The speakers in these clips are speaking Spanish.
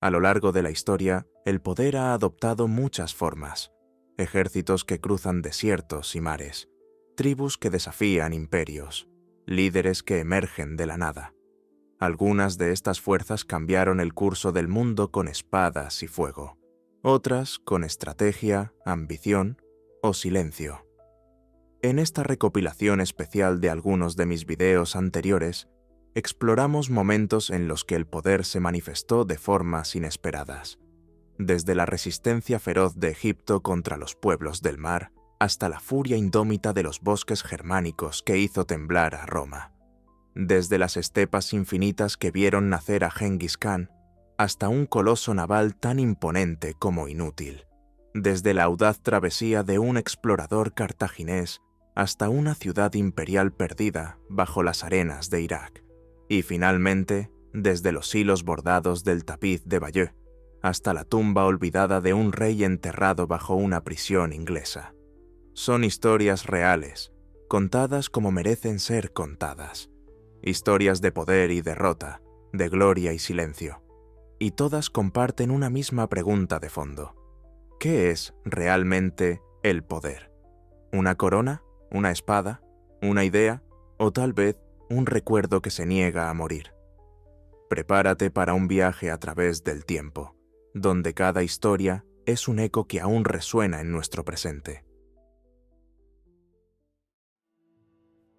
A lo largo de la historia, el poder ha adoptado muchas formas. Ejércitos que cruzan desiertos y mares, tribus que desafían imperios, líderes que emergen de la nada. Algunas de estas fuerzas cambiaron el curso del mundo con espadas y fuego, otras con estrategia, ambición o silencio. En esta recopilación especial de algunos de mis videos anteriores, exploramos momentos en los que el poder se manifestó de formas inesperadas, desde la resistencia feroz de Egipto contra los pueblos del mar hasta la furia indómita de los bosques germánicos que hizo temblar a Roma, desde las estepas infinitas que vieron nacer a Gengis Khan hasta un coloso naval tan imponente como inútil, desde la audaz travesía de un explorador cartaginés hasta una ciudad imperial perdida bajo las arenas de Irak, y finalmente desde los hilos bordados del tapiz de Bayeux hasta la tumba olvidada de un rey enterrado bajo una prisión inglesa. Son historias reales, contadas como merecen ser contadas. Historias de poder y derrota, de gloria y silencio. Y todas comparten una misma pregunta de fondo. ¿Qué es realmente el poder? ¿Una corona? ¿Una espada? ¿Una idea? ¿O tal vez un recuerdo que se niega a morir? Prepárate para un viaje a través del tiempo, donde cada historia es un eco que aún resuena en nuestro presente.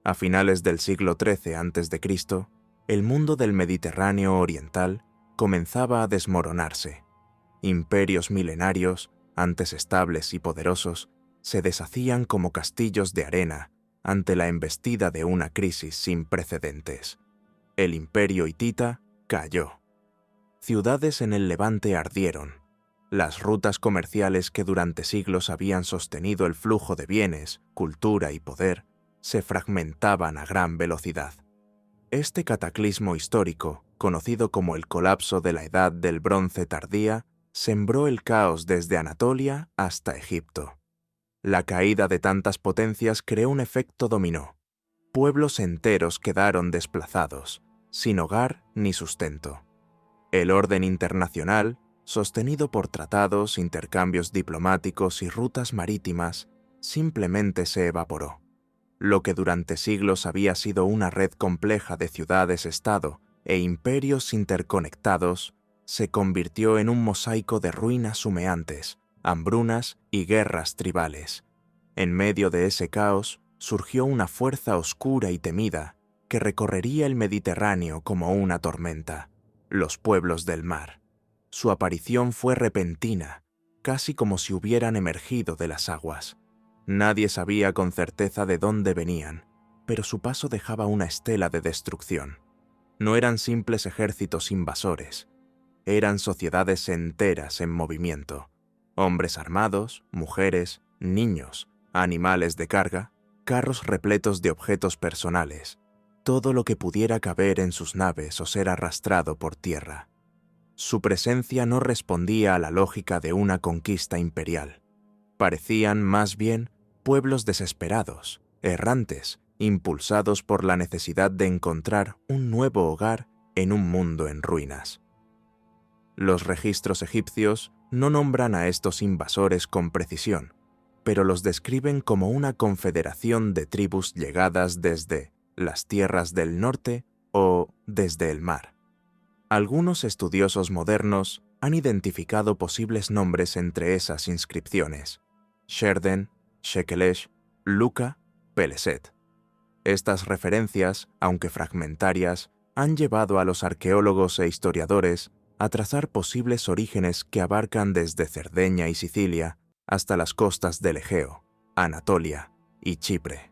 A finales del siglo XIII a.C., el mundo del Mediterráneo oriental comenzaba a desmoronarse. Imperios milenarios, antes estables y poderosos, se deshacían como castillos de arena ante la embestida de una crisis sin precedentes. El imperio hitita cayó. Ciudades en el Levante ardieron. Las rutas comerciales que durante siglos habían sostenido el flujo de bienes, cultura y poder se fragmentaban a gran velocidad. Este cataclismo histórico, conocido como el colapso de la Edad del Bronce tardía, sembró el caos desde Anatolia hasta Egipto. La caída de tantas potencias creó un efecto dominó. Pueblos enteros quedaron desplazados, sin hogar ni sustento. El orden internacional, sostenido por tratados, intercambios diplomáticos y rutas marítimas, simplemente se evaporó. Lo que durante siglos había sido una red compleja de ciudades-estado e imperios interconectados, se convirtió en un mosaico de ruinas humeantes, hambrunas y guerras tribales. En medio de ese caos surgió una fuerza oscura y temida que recorrería el Mediterráneo como una tormenta: los pueblos del mar. Su aparición fue repentina, casi como si hubieran emergido de las aguas. Nadie sabía con certeza de dónde venían, pero su paso dejaba una estela de destrucción. No eran simples ejércitos invasores, eran sociedades enteras en movimiento. Hombres armados, mujeres, niños, animales de carga, carros repletos de objetos personales, todo lo que pudiera caber en sus naves o ser arrastrado por tierra. Su presencia no respondía a la lógica de una conquista imperial. Parecían, más bien, pueblos desesperados, errantes, impulsados por la necesidad de encontrar un nuevo hogar en un mundo en ruinas. Los registros egipcios no nombran a estos invasores con precisión, pero los describen como una confederación de tribus llegadas desde las tierras del norte o desde el mar. Algunos estudiosos modernos han identificado posibles nombres entre esas inscripciones: Sherden, Shekelesh, Luca, Peleset. Estas referencias, aunque fragmentarias, han llevado a los arqueólogos e historiadores a trazar posibles orígenes que abarcan desde Cerdeña y Sicilia hasta las costas del Egeo, Anatolia y Chipre.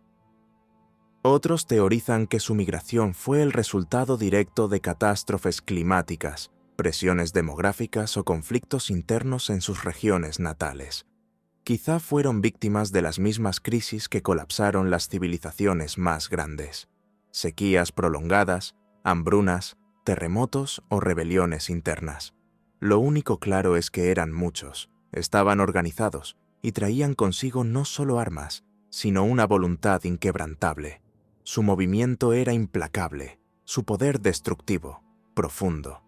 Otros teorizan que su migración fue el resultado directo de catástrofes climáticas, presiones demográficas o conflictos internos en sus regiones natales. Quizá fueron víctimas de las mismas crisis que colapsaron las civilizaciones más grandes: sequías prolongadas, hambrunas, terremotos o rebeliones internas. Lo único claro es que eran muchos, estaban organizados y traían consigo no solo armas, sino una voluntad inquebrantable. Su movimiento era implacable, su poder destructivo, profundo.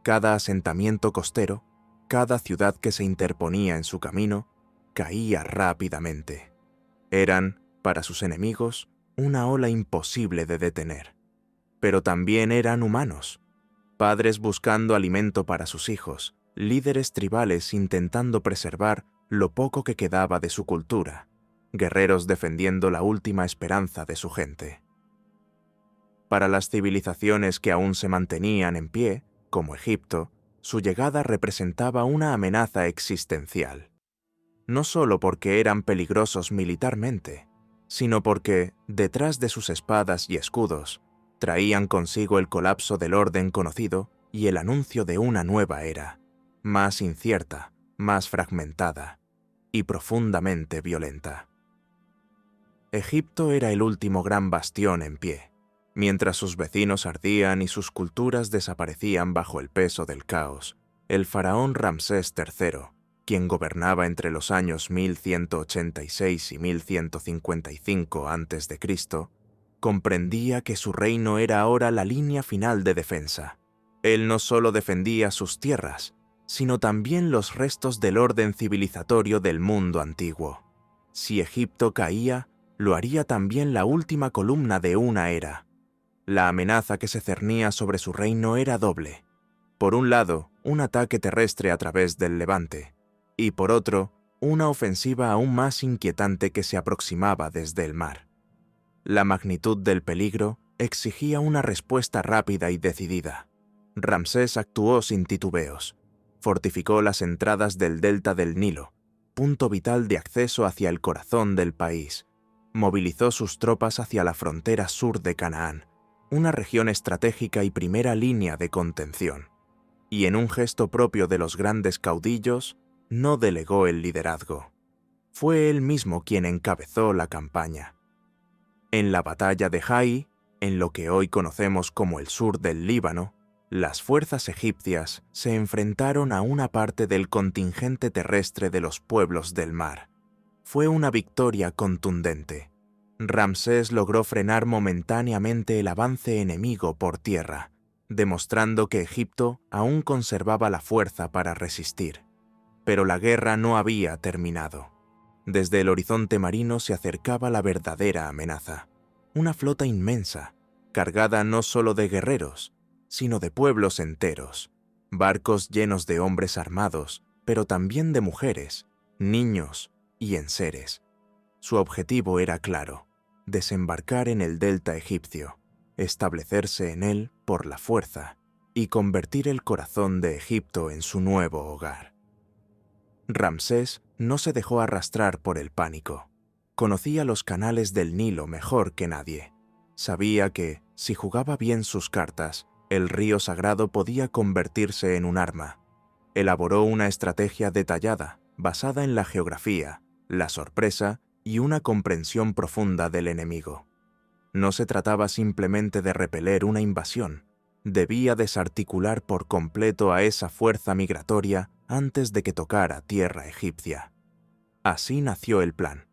Cada asentamiento costero, cada ciudad que se interponía en su camino, caía rápidamente. Eran, para sus enemigos, una ola imposible de detener. Pero también eran humanos, padres buscando alimento para sus hijos, líderes tribales intentando preservar lo poco que quedaba de su cultura, guerreros defendiendo la última esperanza de su gente. Para las civilizaciones que aún se mantenían en pie, como Egipto, su llegada representaba una amenaza existencial. No solo porque eran peligrosos militarmente, sino porque, detrás de sus espadas y escudos, traían consigo el colapso del orden conocido y el anuncio de una nueva era, más incierta, más fragmentada y profundamente violenta. Egipto era el último gran bastión en pie, mientras sus vecinos ardían y sus culturas desaparecían bajo el peso del caos. El faraón Ramsés III, quien gobernaba entre los años 1186 y 1155 a.C., comprendía que su reino era ahora la línea final de defensa. Él no solo defendía sus tierras, sino también los restos del orden civilizatorio del mundo antiguo. Si Egipto caía, lo haría también la última columna de una era. La amenaza que se cernía sobre su reino era doble. Por un lado, un ataque terrestre a través del Levante, y por otro, una ofensiva aún más inquietante que se aproximaba desde el mar. La magnitud del peligro exigía una respuesta rápida y decidida. Ramsés actuó sin titubeos. Fortificó las entradas del delta del Nilo, punto vital de acceso hacia el corazón del país. Movilizó sus tropas hacia la frontera sur de Canaán, una región estratégica y primera línea de contención. Y en un gesto propio de los grandes caudillos, no delegó el liderazgo. Fue él mismo quien encabezó la campaña. En la batalla de Hai, en lo que hoy conocemos como el sur del Líbano, las fuerzas egipcias se enfrentaron a una parte del contingente terrestre de los pueblos del mar. Fue una victoria contundente. Ramsés logró frenar momentáneamente el avance enemigo por tierra, demostrando que Egipto aún conservaba la fuerza para resistir. Pero la guerra no había terminado. Desde el horizonte marino se acercaba la verdadera amenaza. Una flota inmensa, cargada no solo de guerreros, sino de pueblos enteros. Barcos llenos de hombres armados, pero también de mujeres, niños y enseres. Su objetivo era claro: desembarcar en el delta egipcio, establecerse en él por la fuerza y convertir el corazón de Egipto en su nuevo hogar. Ramsés no se dejó arrastrar por el pánico. Conocía los canales del Nilo mejor que nadie. Sabía que, si jugaba bien sus cartas, el río sagrado podía convertirse en un arma. Elaboró una estrategia detallada, basada en la geografía, la sorpresa y una comprensión profunda del enemigo. No se trataba simplemente de repeler una invasión. Debía desarticular por completo a esa fuerza migratoria antes de que tocara tierra egipcia. Así nació el plan: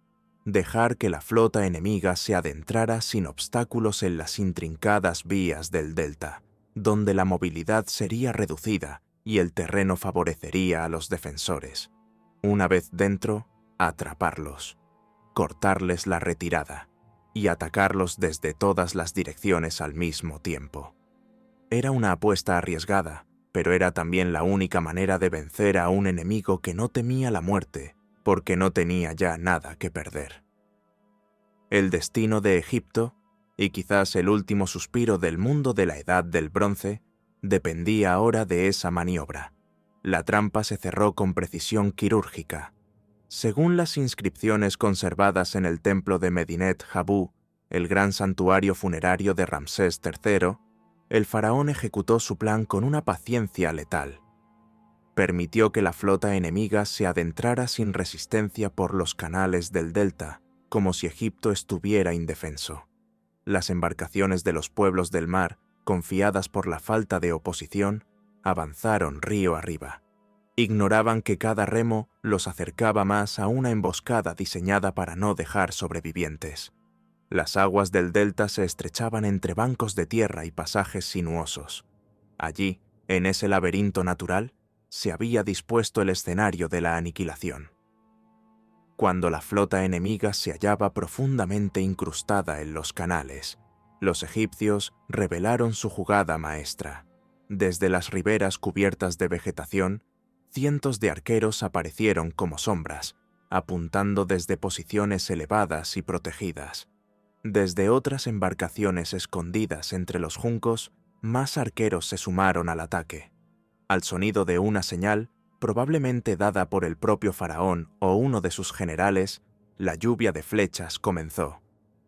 dejar que la flota enemiga se adentrara sin obstáculos en las intrincadas vías del delta, donde la movilidad sería reducida y el terreno favorecería a los defensores. Una vez dentro, atraparlos, cortarles la retirada y atacarlos desde todas las direcciones al mismo tiempo. Era una apuesta arriesgada, pero era también la única manera de vencer a un enemigo que no temía la muerte, porque no tenía ya nada que perder. El destino de Egipto, y quizás el último suspiro del mundo de la Edad del Bronce, dependía ahora de esa maniobra. La trampa se cerró con precisión quirúrgica. Según las inscripciones conservadas en el templo de Medinet Habu, el gran santuario funerario de Ramsés III, el faraón ejecutó su plan con una paciencia letal. Permitió que la flota enemiga se adentrara sin resistencia por los canales del delta, como si Egipto estuviera indefenso. Las embarcaciones de los pueblos del mar, confiadas por la falta de oposición, avanzaron río arriba. Ignoraban que cada remo los acercaba más a una emboscada diseñada para no dejar sobrevivientes. Las aguas del delta se estrechaban entre bancos de tierra y pasajes sinuosos. Allí, En ese laberinto natural se había dispuesto el escenario de la aniquilación. Cuando la flota enemiga se hallaba profundamente incrustada en los canales, los egipcios revelaron su jugada maestra. Desde las riberas cubiertas de vegetación, cientos de arqueros aparecieron como sombras, apuntando desde posiciones elevadas y protegidas. Desde otras embarcaciones escondidas entre los juncos, más arqueros se sumaron al ataque. Al sonido de una señal, probablemente dada por el propio faraón o uno de sus generales, la lluvia de flechas comenzó.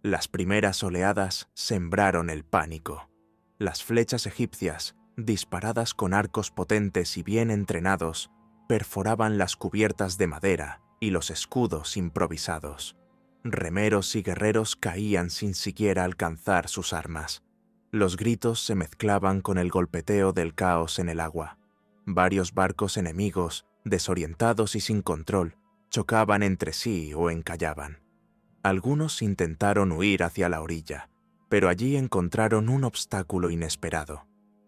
Las primeras oleadas sembraron el pánico. Las flechas egipcias, disparadas con arcos potentes y bien entrenados, perforaban las cubiertas de madera y los escudos improvisados. Remeros y guerreros caían sin siquiera alcanzar sus armas. Los gritos se mezclaban con el golpeteo del caos en el agua. Varios barcos enemigos, desorientados y sin control, chocaban entre sí o encallaban. Algunos intentaron huir hacia la orilla, pero allí encontraron un obstáculo inesperado.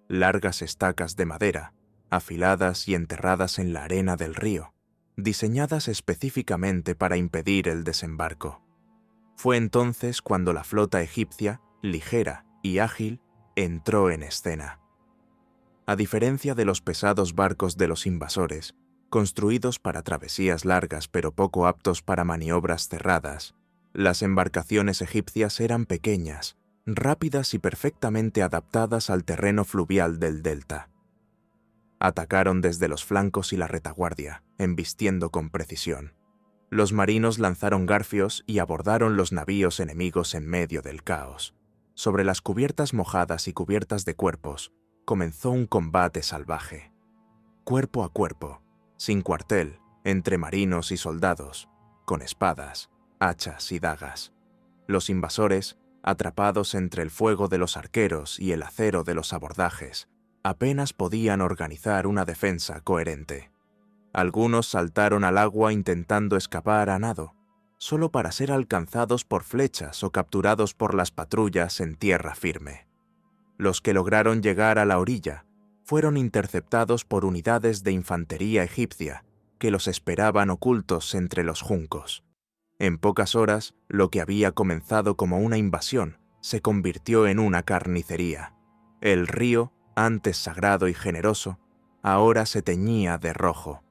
Largas estacas de madera, afiladas y enterradas en la arena del río, diseñadas específicamente para impedir el desembarco. Fue entonces cuando la flota egipcia, ligera y ágil, entró en escena. A diferencia de los pesados barcos de los invasores, construidos para travesías largas pero poco aptos para maniobras cerradas, las embarcaciones egipcias eran pequeñas, rápidas y perfectamente adaptadas al terreno fluvial del delta. Atacaron desde los flancos y la retaguardia, embistiendo con precisión. Los marinos lanzaron garfios y abordaron los navíos enemigos en medio del caos. Sobre las cubiertas mojadas y cubiertas de cuerpos, comenzó un combate salvaje. Cuerpo a cuerpo, sin cuartel, entre marinos y soldados, con espadas, hachas y dagas. Los invasores, atrapados entre el fuego de los arqueros y el acero de los abordajes, apenas podían organizar una defensa coherente. Algunos saltaron al agua intentando escapar a nado, solo para ser alcanzados por flechas o capturados por las patrullas en tierra firme. Los que lograron llegar a la orilla fueron interceptados por unidades de infantería egipcia que los esperaban ocultos entre los juncos. En pocas horas, lo que había comenzado como una invasión se convirtió en una carnicería. El río, antes sagrado y generoso, ahora se teñía de rojo.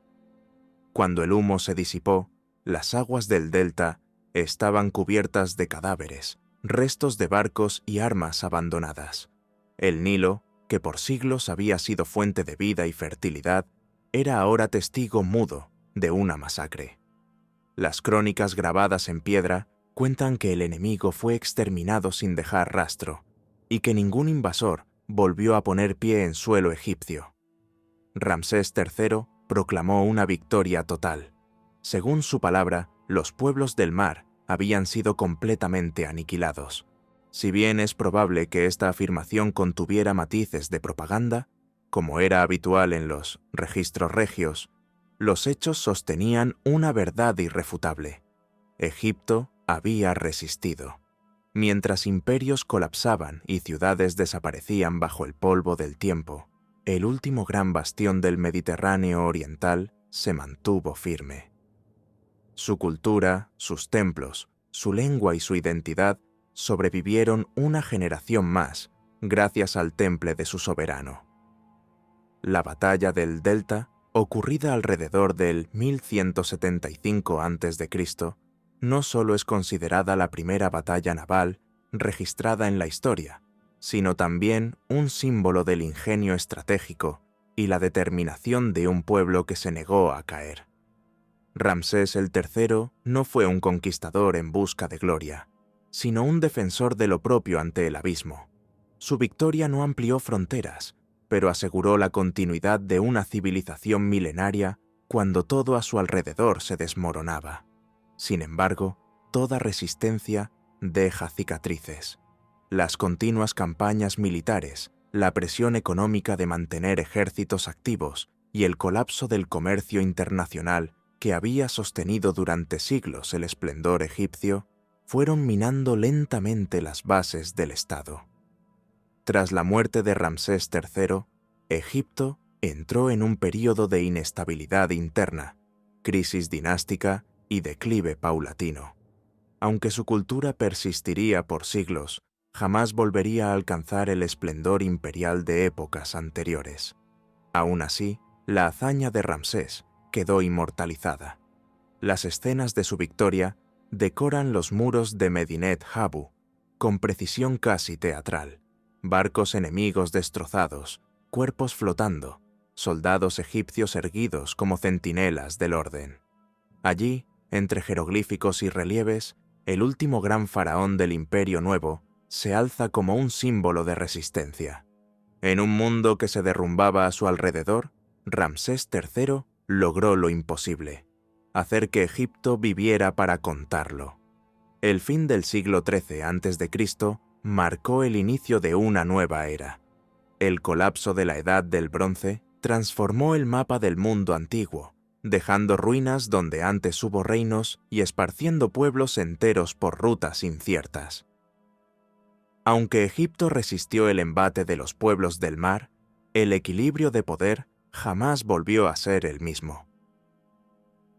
Cuando el humo se disipó, las aguas del delta estaban cubiertas de cadáveres, restos de barcos y armas abandonadas. El Nilo, que por siglos había sido fuente de vida y fertilidad, era ahora testigo mudo de una masacre. Las crónicas grabadas en piedra cuentan que el enemigo fue exterminado sin dejar rastro y que ningún invasor volvió a poner pie en suelo egipcio. Ramsés III proclamó una victoria total. Según su palabra, los pueblos del mar habían sido completamente aniquilados. Si bien es probable que esta afirmación contuviera matices de propaganda, como era habitual en los registros regios, los hechos sostenían una verdad irrefutable. Egipto había resistido. Mientras imperios colapsaban y ciudades desaparecían bajo el polvo del tiempo, el último gran bastión del Mediterráneo oriental se mantuvo firme. Su cultura, sus templos, su lengua y su identidad sobrevivieron una generación más gracias al temple de su soberano. La batalla del Delta, ocurrida alrededor del 1175 a.C., no solo es considerada la primera batalla naval registrada en la historia, sino también un símbolo del ingenio estratégico y la determinación de un pueblo que se negó a caer. Ramsés el III no fue un conquistador en busca de gloria, sino un defensor de lo propio ante el abismo. Su victoria no amplió fronteras, pero aseguró la continuidad de una civilización milenaria cuando todo a su alrededor se desmoronaba. Sin embargo, toda resistencia deja cicatrices. Las continuas campañas militares, la presión económica de mantener ejércitos activos y el colapso del comercio internacional que había sostenido durante siglos el esplendor egipcio, fueron minando lentamente las bases del Estado. Tras la muerte de Ramsés III, Egipto entró en un período de inestabilidad interna, crisis dinástica y declive paulatino. Aunque su cultura persistiría por siglos, jamás volvería a alcanzar el esplendor imperial de épocas anteriores. Aún así, la hazaña de Ramsés quedó inmortalizada. Las escenas de su victoria decoran los muros de Medinet Habu, con precisión casi teatral. Barcos enemigos destrozados, cuerpos flotando, soldados egipcios erguidos como centinelas del orden. Allí, entre jeroglíficos y relieves, el último gran faraón del Imperio Nuevo se alza como un símbolo de resistencia. En un mundo que se derrumbaba a su alrededor, Ramsés III logró lo imposible: hacer que Egipto viviera para contarlo. El fin del siglo XIII a.C. marcó el inicio de una nueva era. El colapso de la Edad del Bronce transformó el mapa del mundo antiguo, dejando ruinas donde antes hubo reinos y esparciendo pueblos enteros por rutas inciertas. Aunque Egipto resistió el embate de los pueblos del mar, el equilibrio de poder jamás volvió a ser el mismo.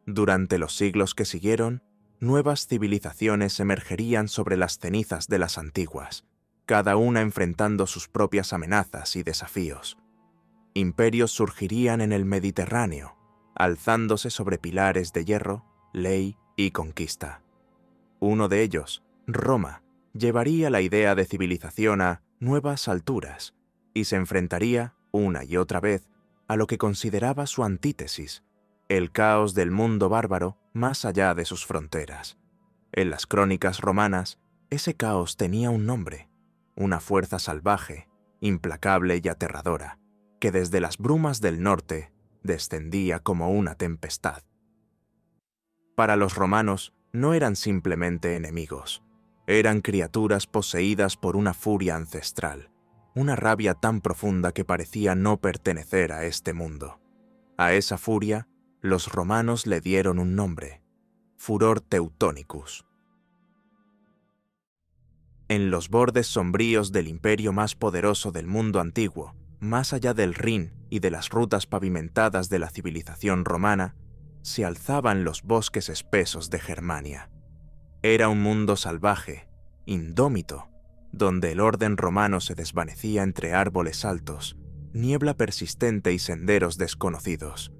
Durante los siglos que siguieron, nuevas civilizaciones emergerían sobre las cenizas de las antiguas, cada una enfrentando sus propias amenazas y desafíos. Imperios surgirían en el Mediterráneo, alzándose sobre pilares de hierro, ley y conquista. Uno de ellos, Roma, llevaría la idea de civilización a nuevas alturas y se enfrentaría, una y otra vez, a lo que consideraba su antítesis, el caos del mundo bárbaro más allá de sus fronteras. En las crónicas romanas, ese caos tenía un nombre, una fuerza salvaje, implacable y aterradora, que desde las brumas del norte descendía como una tempestad. Para los romanos no eran simplemente enemigos, eran criaturas poseídas por una furia ancestral, una rabia tan profunda que parecía no pertenecer a este mundo. A esa furia, los romanos le dieron un nombre: Furor Teutonicus. En los bordes sombríos del imperio más poderoso del mundo antiguo, más allá del Rin y de las rutas pavimentadas de la civilización romana, se alzaban los bosques espesos de Germania. Era un mundo salvaje, indómito, donde el orden romano se desvanecía entre árboles altos, niebla persistente y senderos desconocidos.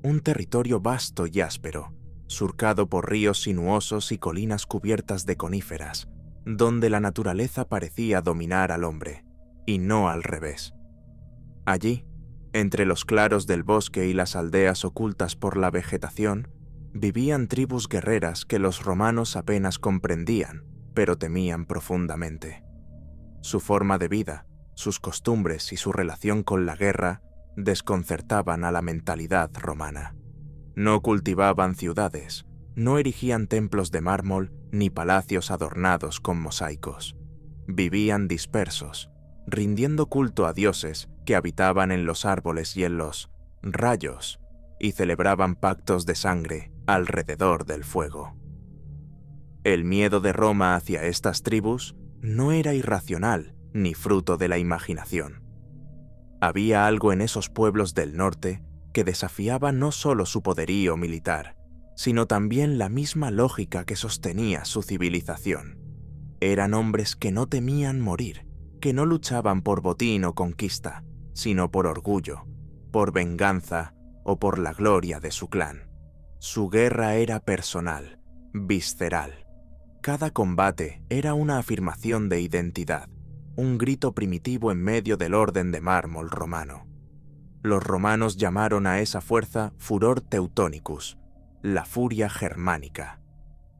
Un territorio vasto y áspero, surcado por ríos sinuosos y colinas cubiertas de coníferas, donde la naturaleza parecía dominar al hombre, y no al revés. Allí, entre los claros del bosque y las aldeas ocultas por la vegetación, vivían tribus guerreras que los romanos apenas comprendían, pero temían profundamente. Su forma de vida, sus costumbres y su relación con la guerra desconcertaban a la mentalidad romana. No cultivaban ciudades, no erigían templos de mármol ni palacios adornados con mosaicos. Vivían dispersos, rindiendo culto a dioses que habitaban en los árboles y en los rayos, y celebraban pactos de sangre alrededor del fuego. El miedo de Roma hacia estas tribus no era irracional ni fruto de la imaginación. Había algo en esos pueblos del norte que desafiaba no solo su poderío militar, sino también la misma lógica que sostenía su civilización. Eran hombres que no temían morir, que no luchaban por botín o conquista, sino por orgullo, por venganza o por la gloria de su clan. Su guerra era personal, visceral. Cada combate era una afirmación de identidad, un grito primitivo en medio del orden de mármol romano. Los romanos llamaron a esa fuerza Furor Teutonicus, la furia germánica.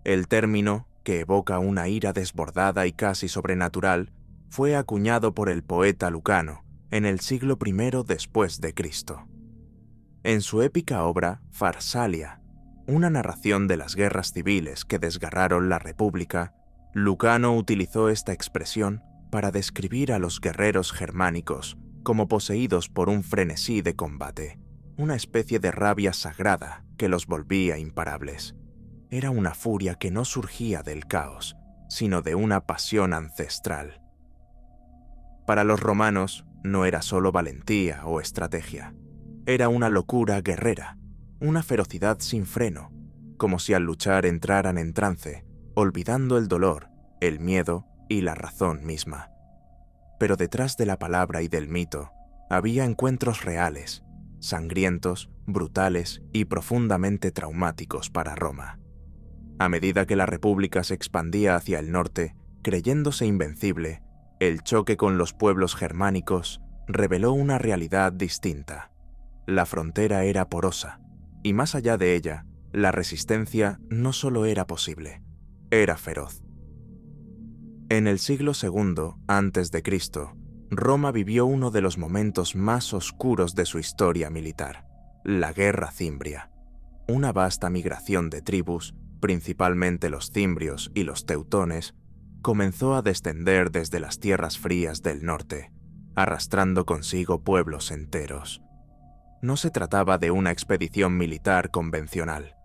El término, que evoca una ira desbordada y casi sobrenatural, fue acuñado por el poeta Lucano en el siglo I después de Cristo. En su épica obra Farsalia, una narración de las guerras civiles que desgarraron la República, Lucano utilizó esta expresión para describir a los guerreros germánicos como poseídos por un frenesí de combate, una especie de rabia sagrada que los volvía imparables. Era una furia que no surgía del caos, sino de una pasión ancestral. Para los romanos, no era solo valentía o estrategia. Era una locura guerrera, una ferocidad sin freno, como si al luchar entraran en trance, olvidando el dolor, el miedo y la razón misma. Pero detrás de la palabra y del mito había encuentros reales, sangrientos, brutales y profundamente traumáticos para Roma. A medida que la República se expandía hacia el norte, creyéndose invencible, el choque con los pueblos germánicos reveló una realidad distinta. La frontera era porosa, y más allá de ella, la resistencia no solo era posible, era feroz. En el siglo II a.C., Roma vivió uno de los momentos más oscuros de su historia militar, la Guerra Cimbria. Una vasta migración de tribus, principalmente los cimbrios y los teutones, comenzó a descender desde las tierras frías del norte, arrastrando consigo pueblos enteros. No se trataba de una expedición militar convencional.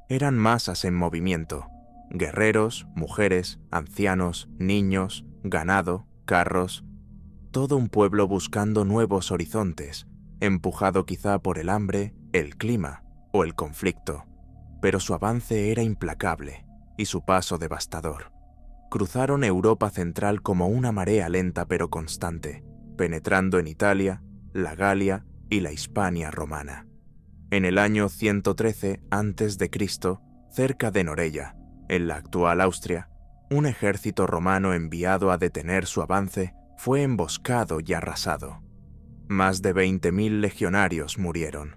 Eran masas en movimiento, guerreros, mujeres, ancianos, niños, ganado, carros, todo un pueblo buscando nuevos horizontes, empujado quizá por el hambre, el clima o el conflicto, pero su avance era implacable y su paso devastador. Cruzaron Europa central como una marea lenta pero constante, penetrando en Italia, la Galia y la Hispania romana. En el año 113 a.C., cerca de Noreia, en la actual Austria, un ejército romano enviado a detener su avance fue emboscado y arrasado. Más de 20.000 legionarios murieron.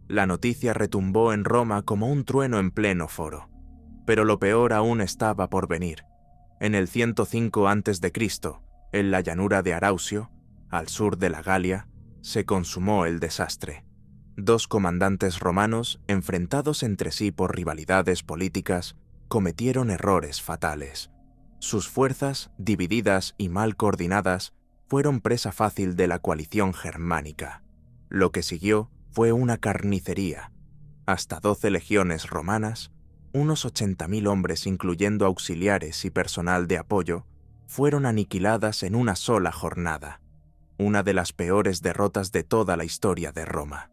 La noticia retumbó en Roma como un trueno en pleno foro. Pero lo peor aún estaba por venir. En el 105 a.C., en la llanura de Arausio, al sur de la Galia, se consumó el desastre. 2 comandantes romanos, enfrentados entre sí por rivalidades políticas, cometieron errores fatales. Sus fuerzas, divididas y mal coordinadas, fueron presa fácil de la coalición germánica. Lo que siguió fue una carnicería. Hasta 12 legiones romanas, unos 80.000 hombres incluyendo auxiliares y personal de apoyo, fueron aniquiladas en una sola jornada. Una de las peores derrotas de toda la historia de Roma.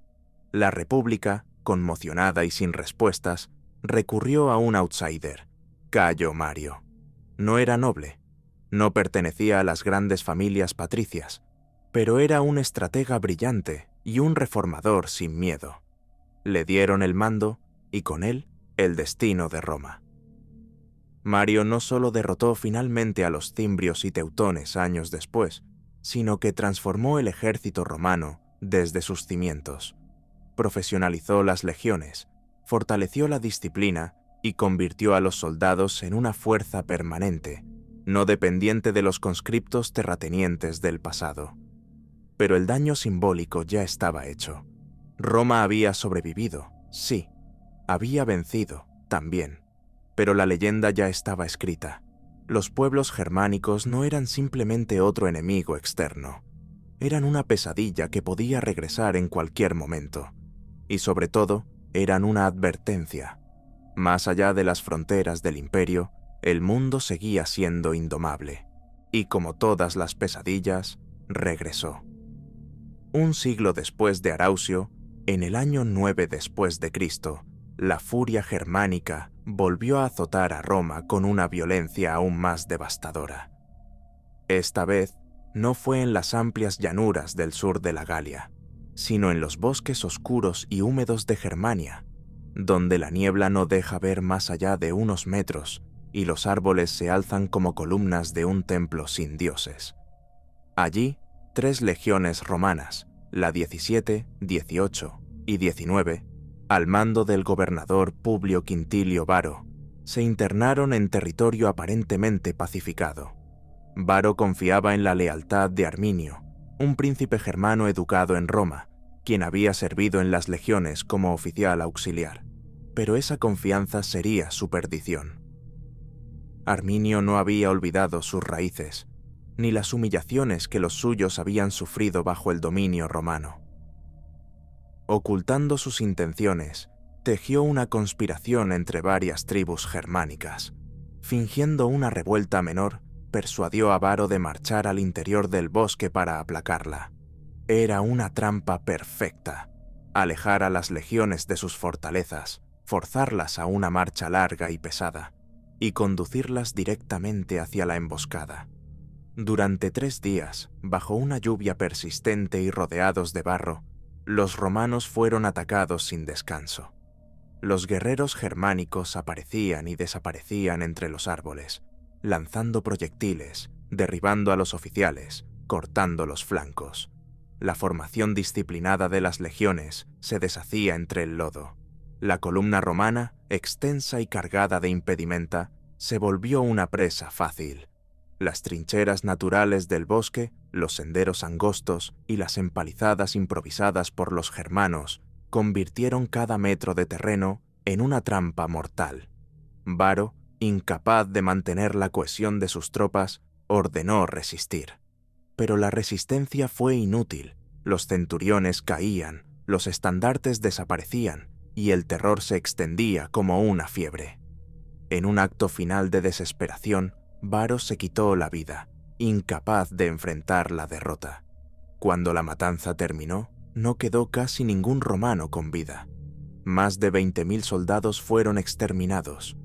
La República, conmocionada y sin respuestas, recurrió a un outsider, Cayo Mario. No era noble, no pertenecía a las grandes familias patricias, pero era un estratega brillante y un reformador sin miedo. Le dieron el mando y con él el destino de Roma. Mario no solo derrotó finalmente a los cimbrios y teutones años después, sino que transformó el ejército romano desde sus cimientos. Profesionalizó las legiones, fortaleció la disciplina y convirtió a los soldados en una fuerza permanente, no dependiente de los conscriptos terratenientes del pasado. Pero el daño simbólico ya estaba hecho. Roma había sobrevivido, sí. Había vencido, también. Pero la leyenda ya estaba escrita. Los pueblos germánicos no eran simplemente otro enemigo externo. Eran una pesadilla que podía regresar en cualquier momento. Y sobre todo, eran una advertencia. Más allá de las fronteras del imperio, el mundo seguía siendo indomable. Y como todas las pesadillas, regresó. Un siglo después de Arausio, en el año 9 después de Cristo, la furia germánica volvió a azotar a Roma con una violencia aún más devastadora. Esta vez no fue en las amplias llanuras del sur de la Galia, sino en los bosques oscuros y húmedos de Germania, donde la niebla no deja ver más allá de unos metros y los árboles se alzan como columnas de un templo sin dioses. Allí, 3 legiones romanas, la 17, 18 y 19, al mando del gobernador Publio Quintilio Varo, se internaron en territorio aparentemente pacificado. Varo confiaba en la lealtad de Arminio, un príncipe germano educado en Roma, quien había servido en las legiones como oficial auxiliar, pero esa confianza sería su perdición. Arminio no había olvidado sus raíces, ni las humillaciones que los suyos habían sufrido bajo el dominio romano. Ocultando sus intenciones, tejió una conspiración entre varias tribus germánicas. Fingiendo una revuelta menor, persuadió a Varo de marchar al interior del bosque para aplacarla. Era una trampa perfecta. Alejar a las legiones de sus fortalezas, forzarlas a una marcha larga y pesada, y conducirlas directamente hacia la emboscada. Durante 3 días, bajo una lluvia persistente y rodeados de barro, los romanos fueron atacados sin descanso. Los guerreros germánicos aparecían y desaparecían entre los árboles, lanzando proyectiles, derribando a los oficiales, cortando los flancos. La formación disciplinada de las legiones se deshacía entre el lodo. La columna romana, extensa y cargada de impedimenta, se volvió una presa fácil. Las trincheras naturales del bosque, los senderos angostos y las empalizadas improvisadas por los germanos convirtieron cada metro de terreno en una trampa mortal. Varo, incapaz de mantener la cohesión de sus tropas, ordenó resistir. Pero la resistencia fue inútil. Los centuriones caían, los estandartes desaparecían y el terror se extendía como una fiebre. En un acto final de desesperación, Varo se quitó la vida, incapaz de enfrentar la derrota. Cuando la matanza terminó, no quedó casi ningún romano con vida. Más de 20.000 soldados fueron exterminados.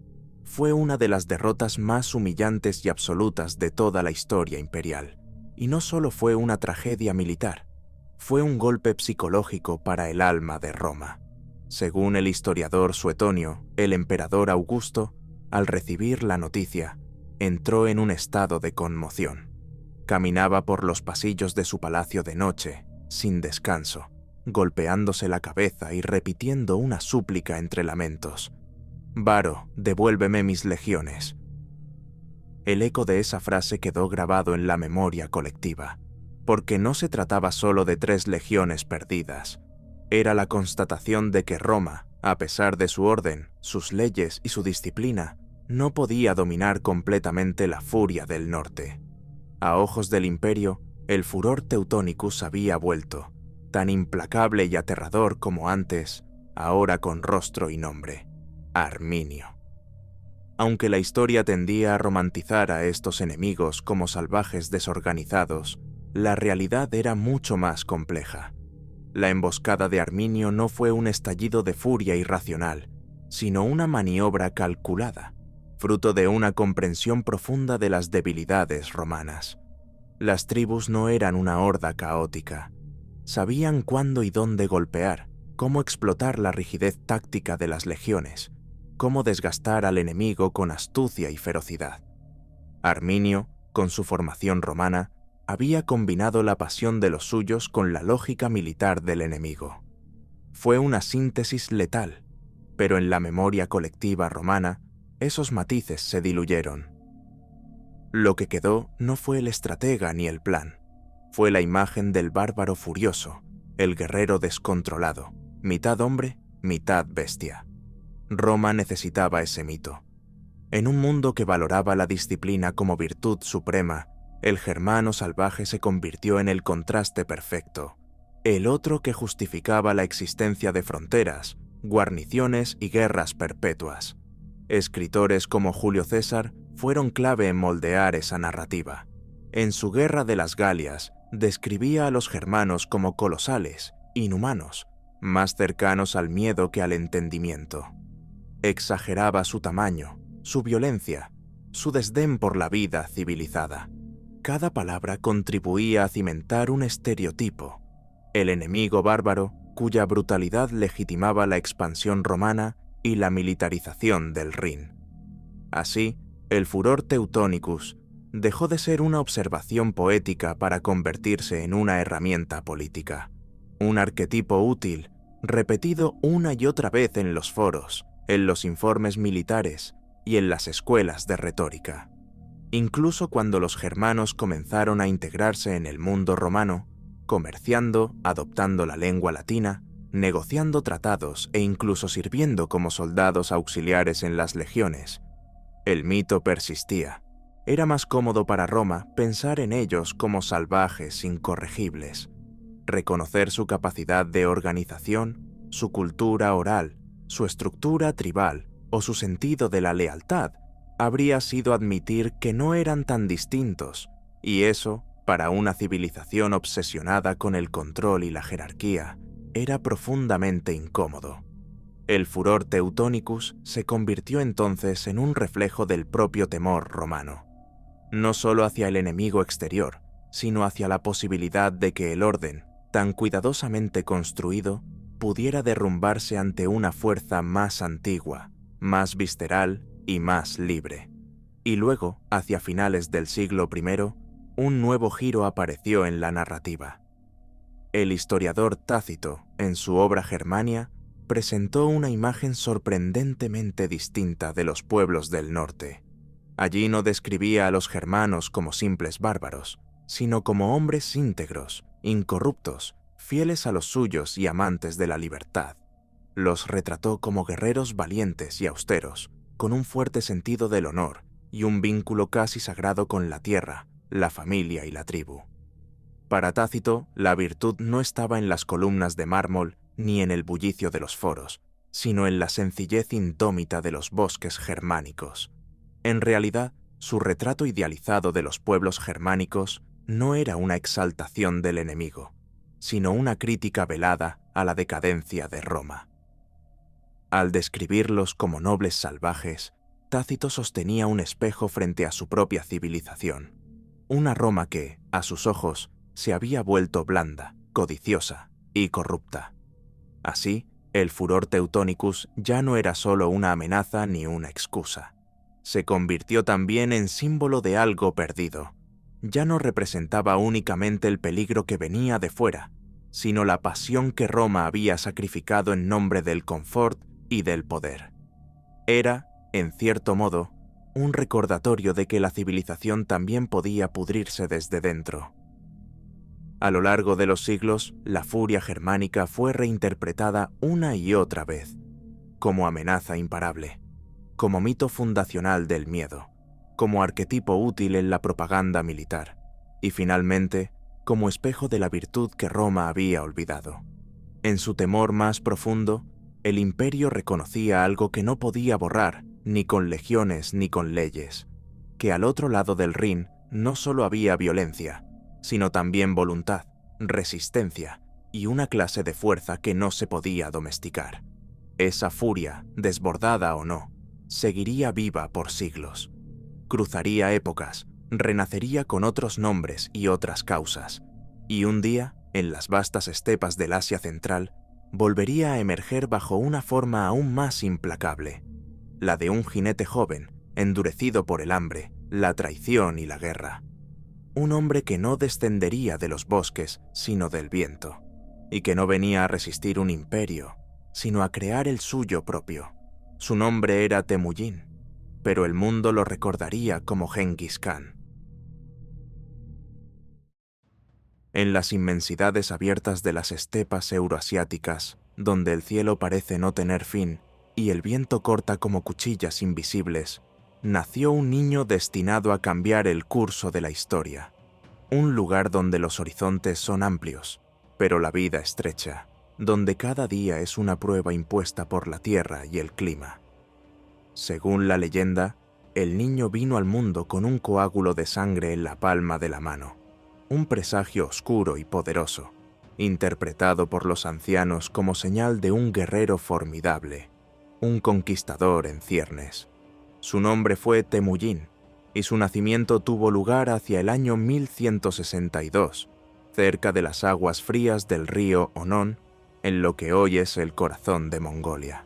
Fue una de las derrotas más humillantes y absolutas de toda la historia imperial. Y no solo fue una tragedia militar, fue un golpe psicológico para el alma de Roma. Según el historiador Suetonio, el emperador Augusto, al recibir la noticia, entró en un estado de conmoción. Caminaba por los pasillos de su palacio de noche, sin descanso, golpeándose la cabeza y repitiendo una súplica entre lamentos. «Varo, devuélveme mis legiones». El eco de esa frase quedó grabado en la memoria colectiva, porque no se trataba solo de 3 legiones perdidas. Era la constatación de que Roma, a pesar de su orden, sus leyes y su disciplina, no podía dominar completamente la furia del norte. A ojos del imperio, el furor Teutonicus había vuelto, tan implacable y aterrador como antes, ahora con rostro y nombre: Arminio. Aunque la historia tendía a romantizar a estos enemigos como salvajes desorganizados, la realidad era mucho más compleja. La emboscada de Arminio no fue un estallido de furia irracional, sino una maniobra calculada, fruto de una comprensión profunda de las debilidades romanas. Las tribus no eran una horda caótica. Sabían cuándo y dónde golpear, cómo explotar la rigidez táctica de las legiones, cómo desgastar al enemigo con astucia y ferocidad. Arminio, con su formación romana, había combinado la pasión de los suyos con la lógica militar del enemigo. Fue una síntesis letal, pero en la memoria colectiva romana, esos matices se diluyeron. Lo que quedó no fue el estratega ni el plan, fue la imagen del bárbaro furioso, el guerrero descontrolado, mitad hombre, mitad bestia. Roma necesitaba ese mito. En un mundo que valoraba la disciplina como virtud suprema, el germano salvaje se convirtió en el contraste perfecto, el otro que justificaba la existencia de fronteras, guarniciones y guerras perpetuas. Escritores como Julio César fueron clave en moldear esa narrativa. En su Guerra de las Galias, describía a los germanos como colosales, inhumanos, más cercanos al miedo que al entendimiento. Exageraba su tamaño, su violencia, su desdén por la vida civilizada. Cada palabra contribuía a cimentar un estereotipo: el enemigo bárbaro cuya brutalidad legitimaba la expansión romana y la militarización del Rin. Así, el furor Teutonicus dejó de ser una observación poética para convertirse en una herramienta política, un arquetipo útil, repetido una y otra vez en los foros, en los informes militares y en las escuelas de retórica. Incluso cuando los germanos comenzaron a integrarse en el mundo romano, comerciando, adoptando la lengua latina, negociando tratados e incluso sirviendo como soldados auxiliares en las legiones, el mito persistía. Era más cómodo para Roma pensar en ellos como salvajes incorregibles. Reconocer su capacidad de organización, su cultura oral, su estructura tribal o su sentido de la lealtad habría sido admitir que no eran tan distintos, y eso, Para una civilización obsesionada con el control y la jerarquía, era profundamente incómodo. El furor Teutonicus se convirtió entonces en un reflejo del propio temor romano, no solo hacia el enemigo exterior, sino hacia la posibilidad de que el orden, tan cuidadosamente construido, pudiera derrumbarse ante una fuerza más antigua, más visceral y más libre. Y luego, hacia finales del siglo I, un nuevo giro apareció en la narrativa. El historiador Tácito, en su obra Germania, presentó una imagen sorprendentemente distinta de los pueblos del norte. Allí no describía a los germanos como simples bárbaros, sino como hombres íntegros, incorruptos, fieles a los suyos y amantes de la libertad. Los retrató como guerreros valientes y austeros, con un fuerte sentido del honor y un vínculo casi sagrado con la tierra, la familia y la tribu. Para Tácito, la virtud no estaba en las columnas de mármol ni en el bullicio de los foros, sino en la sencillez indómita de los bosques germánicos. En realidad, su retrato idealizado de los pueblos germánicos no era una exaltación del enemigo, sino una crítica velada a la decadencia de Roma. Al describirlos como nobles salvajes, Tácito sostenía un espejo frente a su propia civilización, una Roma que, a sus ojos, se había vuelto blanda, codiciosa y corrupta. Así, el furor Teutonicus ya no era solo una amenaza ni una excusa. Se convirtió también en símbolo de algo perdido. Ya no representaba únicamente el peligro que venía de fuera, sino la pasión que Roma había sacrificado en nombre del confort y del poder. Era, en cierto modo, un recordatorio de que la civilización también podía pudrirse desde dentro. A lo largo de los siglos, la furia germánica fue reinterpretada una y otra vez, como amenaza imparable, como mito fundacional del miedo, como arquetipo útil en la propaganda militar, y finalmente, como espejo de la virtud que Roma había olvidado. En su temor más profundo, el imperio reconocía algo que no podía borrar, ni con legiones ni con leyes, que al otro lado del Rin no solo había violencia, sino también voluntad, resistencia y una clase de fuerza que no se podía domesticar. Esa furia, desbordada o no, seguiría viva por siglos. Cruzaría épocas, renacería con otros nombres y otras causas, y un día, en las vastas estepas del Asia Central, volvería a emerger bajo una forma aún más implacable, la de un jinete joven, endurecido por el hambre, la traición y la guerra. Un hombre que no descendería de los bosques, sino del viento, y que no venía a resistir un imperio, sino a crear el suyo propio. Su nombre era Temujin, pero el mundo lo recordaría como Genghis Khan. En las inmensidades abiertas de las estepas euroasiáticas, donde el cielo parece no tener fin y el viento corta como cuchillas invisibles, nació un niño destinado a cambiar el curso de la historia. Un lugar donde los horizontes son amplios, pero la vida estrecha, donde cada día es una prueba impuesta por la tierra y el clima. Según la leyenda, el niño vino al mundo con un coágulo de sangre en la palma de la mano, un presagio oscuro y poderoso, interpretado por los ancianos como señal de un guerrero formidable, un conquistador en ciernes. Su nombre fue Temujin, y su nacimiento tuvo lugar hacia el año 1162, cerca de las aguas frías del río Onón, en lo que hoy es el corazón de Mongolia.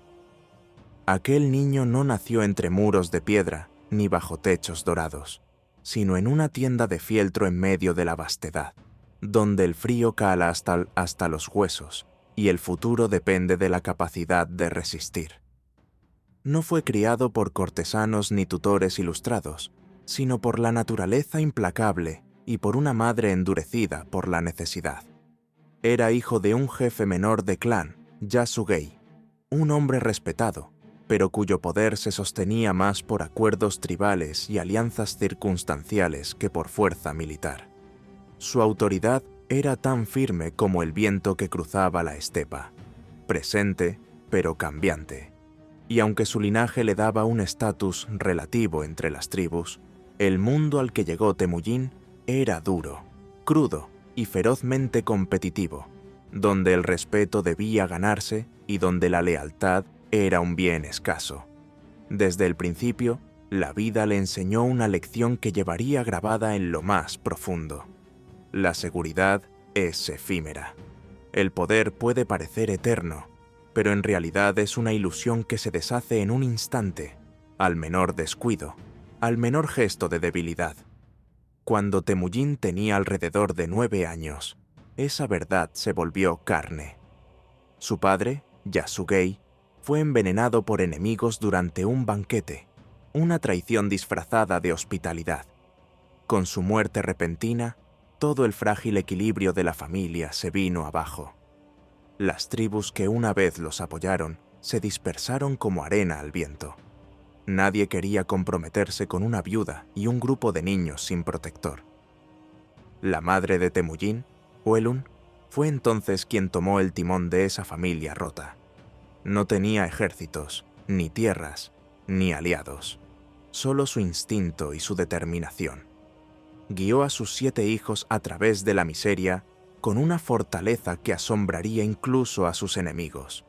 Aquel niño no nació entre muros de piedra ni bajo techos dorados, sino en una tienda de fieltro en medio de la vastedad, donde el frío cala hasta los huesos y el futuro depende de la capacidad de resistir. No fue criado por cortesanos ni tutores ilustrados, sino por la naturaleza implacable y por una madre endurecida por la necesidad. Era hijo de un jefe menor de clan, Yasugei, un hombre respetado, pero cuyo poder se sostenía más por acuerdos tribales y alianzas circunstanciales que por fuerza militar. Su autoridad era tan firme como el viento que cruzaba la estepa, presente pero cambiante. Y aunque su linaje le daba un estatus relativo entre las tribus, el mundo al que llegó Temujin era duro, crudo y ferozmente competitivo, donde el respeto debía ganarse y donde la lealtad era un bien escaso. Desde el principio, la vida le enseñó una lección que llevaría grabada en lo más profundo. La seguridad es efímera. El poder puede parecer eterno, pero en realidad es una ilusión que se deshace en un instante, al menor descuido, al menor gesto de debilidad. Cuando Temujin tenía alrededor de 9 años, esa verdad se volvió carne. Su padre, Yasugei, fue envenenado por enemigos durante un banquete, una traición disfrazada de hospitalidad. Con su muerte repentina, todo el frágil equilibrio de la familia se vino abajo. Las tribus que una vez los apoyaron se dispersaron como arena al viento. Nadie quería comprometerse con una viuda y un grupo de niños sin protector. La madre de Temujin, Huelun, fue entonces quien tomó el timón de esa familia rota. No tenía ejércitos, ni tierras, ni aliados, solo su instinto y su determinación. Guió a sus 7 hijos a través de la miseria con una fortaleza que asombraría incluso a sus enemigos.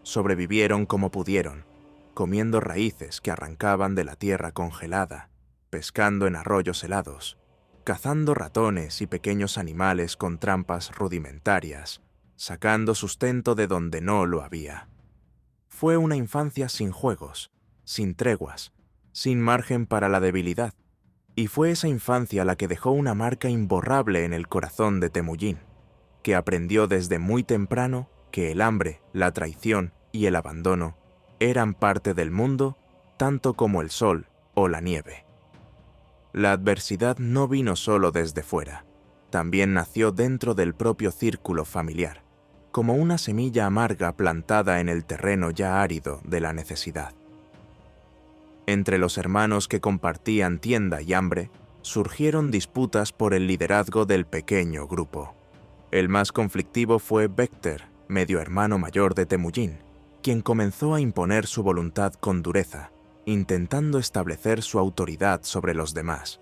Sobrevivieron como pudieron, comiendo raíces que arrancaban de la tierra congelada, pescando en arroyos helados, cazando ratones y pequeños animales con trampas rudimentarias, sacando sustento de donde no lo había. Fue una infancia sin juegos, sin treguas, sin margen para la debilidad, y fue esa infancia la que dejó una marca imborrable en el corazón de Temujin, que aprendió desde muy temprano que el hambre, la traición y el abandono eran parte del mundo tanto como el sol o la nieve. La adversidad no vino solo desde fuera, también nació dentro del propio círculo familiar, como una semilla amarga plantada en el terreno ya árido de la necesidad. Entre los hermanos que compartían tienda y hambre, surgieron disputas por el liderazgo del pequeño grupo. El más conflictivo fue Vector, medio hermano mayor de Temujin, quien comenzó a imponer su voluntad con dureza, intentando establecer su autoridad sobre los demás.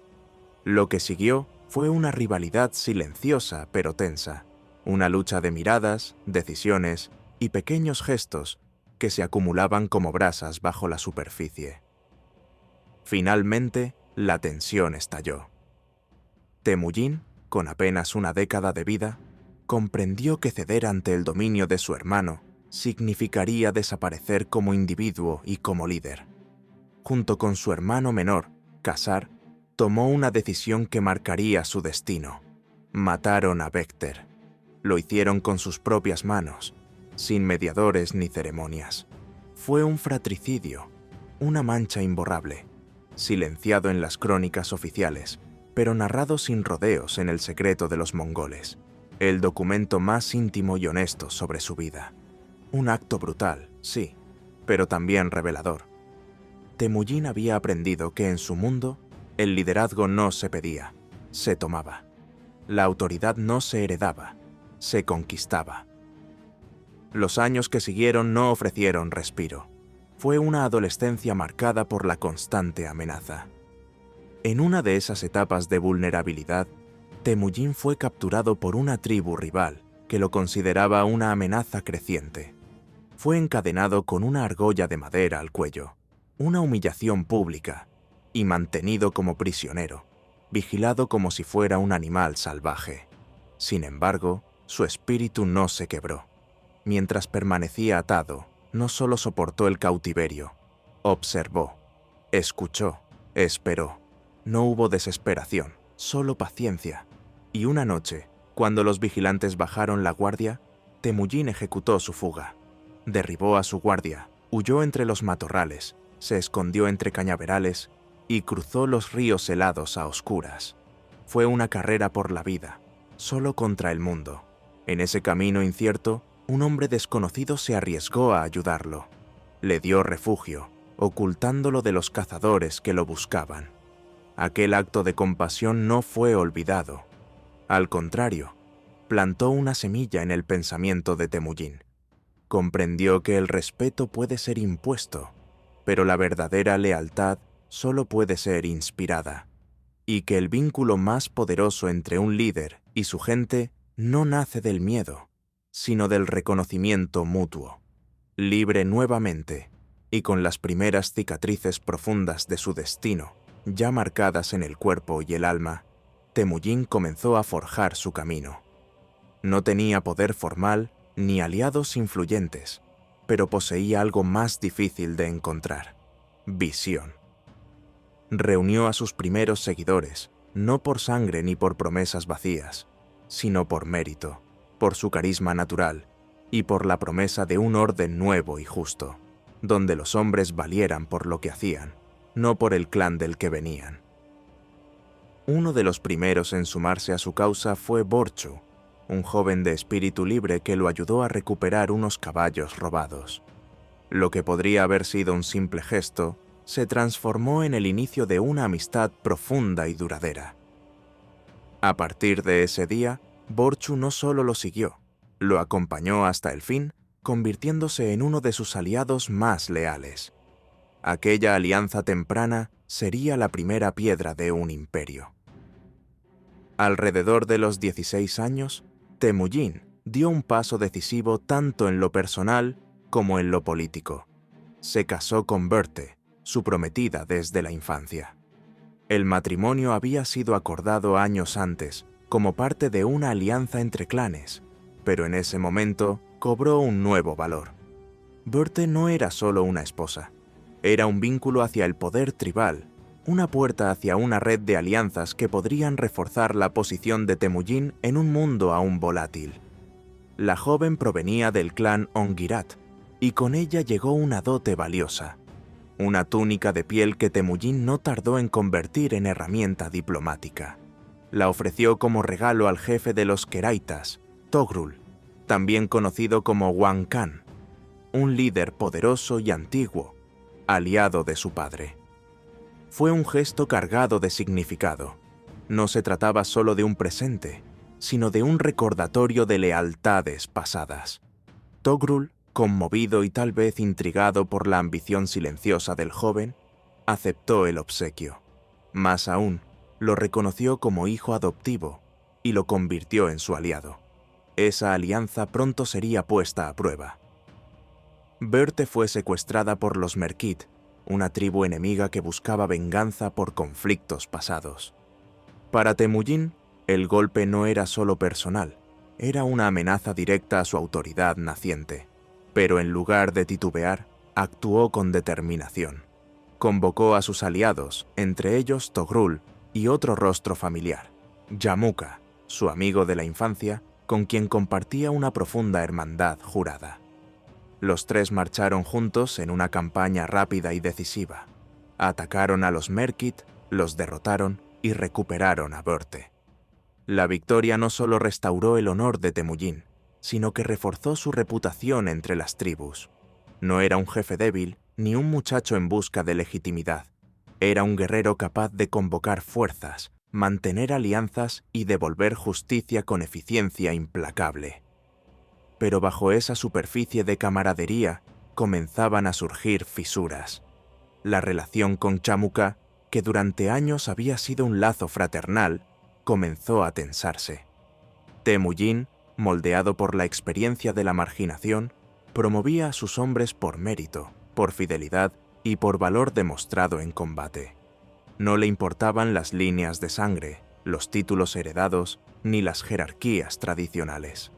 Lo que siguió fue una rivalidad silenciosa pero tensa, una lucha de miradas, decisiones y pequeños gestos que se acumulaban como brasas bajo la superficie. Finalmente, la tensión estalló. Temujin, con apenas una década de vida, comprendió que ceder ante el dominio de su hermano significaría desaparecer como individuo y como líder. Junto con su hermano menor, Kasar, tomó una decisión que marcaría su destino. Mataron a Vector. Lo hicieron con sus propias manos, sin mediadores ni ceremonias. Fue un fratricidio, una mancha imborrable, silenciado en las crónicas oficiales, pero narrado sin rodeos en el secreto de los mongoles, el documento más íntimo y honesto sobre su vida. Un acto brutal, sí, pero también revelador. Temujin había aprendido que en su mundo, el liderazgo no se pedía, se tomaba. La autoridad no se heredaba, se conquistaba. Los años que siguieron no ofrecieron respiro. Fue una adolescencia marcada por la constante amenaza. En una de esas etapas de vulnerabilidad, Temujin fue capturado por una tribu rival que lo consideraba una amenaza creciente. Fue encadenado con una argolla de madera al cuello, una humillación pública, y mantenido como prisionero, vigilado como si fuera un animal salvaje. Sin embargo, su espíritu no se quebró. Mientras permanecía atado, no solo soportó el cautiverio, observó, escuchó, esperó. No hubo desesperación, solo paciencia. Y una noche, cuando los vigilantes bajaron la guardia, Temujin ejecutó su fuga. Derribó a su guardia, huyó entre los matorrales, se escondió entre cañaverales y cruzó los ríos helados a oscuras. Fue una carrera por la vida, solo contra el mundo. En ese camino incierto, un hombre desconocido se arriesgó a ayudarlo. Le dio refugio, ocultándolo de los cazadores que lo buscaban. Aquel acto de compasión no fue olvidado. Al contrario, plantó una semilla en el pensamiento de Temujin. Comprendió que el respeto puede ser impuesto, pero la verdadera lealtad solo puede ser inspirada. y que el vínculo más poderoso entre un líder y su gente no nace del miedo, sino del reconocimiento mutuo. Libre nuevamente, y con las primeras cicatrices profundas de su destino ya marcadas en el cuerpo y el alma, Temujin comenzó a forjar su camino. No tenía poder formal ni aliados influyentes, pero poseía algo más difícil de encontrar: visión. Reunió a sus primeros seguidores, no por sangre ni por promesas vacías, sino por mérito, por su carisma natural y por la promesa de un orden nuevo y justo, donde los hombres valieran por lo que hacían, no por el clan del que venían. Uno de los primeros en sumarse a su causa fue Borchu, un joven de espíritu libre que lo ayudó a recuperar unos caballos robados. Lo que podría haber sido un simple gesto se transformó en el inicio de una amistad profunda y duradera. A partir de ese día, Borchu no solo lo siguió, lo acompañó hasta el fin, convirtiéndose en uno de sus aliados más leales. Aquella alianza temprana sería la primera piedra de un imperio. Alrededor de los 16 años, Temujin dio un paso decisivo tanto en lo personal como en lo político. Se casó con Berthe, su prometida desde la infancia. El matrimonio había sido acordado años antes, como parte de una alianza entre clanes, pero en ese momento cobró un nuevo valor. Berthe no era solo una esposa, era un vínculo hacia el poder tribal, una puerta hacia una red de alianzas que podrían reforzar la posición de Temujin en un mundo aún volátil. La joven provenía del clan Ongirat, y con ella llegó una dote valiosa: una túnica de piel que Temujin no tardó en convertir en herramienta diplomática. La ofreció como regalo al jefe de los Keraitas, Togrul, también conocido como Wang Khan, un líder poderoso y antiguo, aliado de su padre. Fue un gesto cargado de significado. No se trataba solo de un presente, sino de un recordatorio de lealtades pasadas. Togrul, conmovido y tal vez intrigado por la ambición silenciosa del joven, aceptó el obsequio. Más aún, lo reconoció como hijo adoptivo y lo convirtió en su aliado. Esa alianza pronto sería puesta a prueba. Berthe fue secuestrada por los Merkit, una tribu enemiga que buscaba venganza por conflictos pasados. Para Temujin, el golpe no era solo personal, era una amenaza directa a su autoridad naciente. Pero en lugar de titubear, actuó con determinación. Convocó a sus aliados, entre ellos Togrul y otro rostro familiar, Yamuka, su amigo de la infancia, con quien compartía una profunda hermandad jurada. Los tres marcharon juntos en una campaña rápida y decisiva. Atacaron a los Merkit, los derrotaron y recuperaron a Berthe. La victoria no solo restauró el honor de Temujin, sino que reforzó su reputación entre las tribus. No era un jefe débil ni un muchacho en busca de legitimidad. Era un guerrero capaz de convocar fuerzas, mantener alianzas y devolver justicia con eficiencia implacable. Pero bajo esa superficie de camaradería comenzaban a surgir fisuras. La relación con Yamuka, que durante años había sido un lazo fraternal, comenzó a tensarse. Temujin, moldeado por la experiencia de la marginación, promovía a sus hombres por mérito, por fidelidad y por valor demostrado en combate. No le importaban las líneas de sangre, los títulos heredados, ni las jerarquías tradicionales.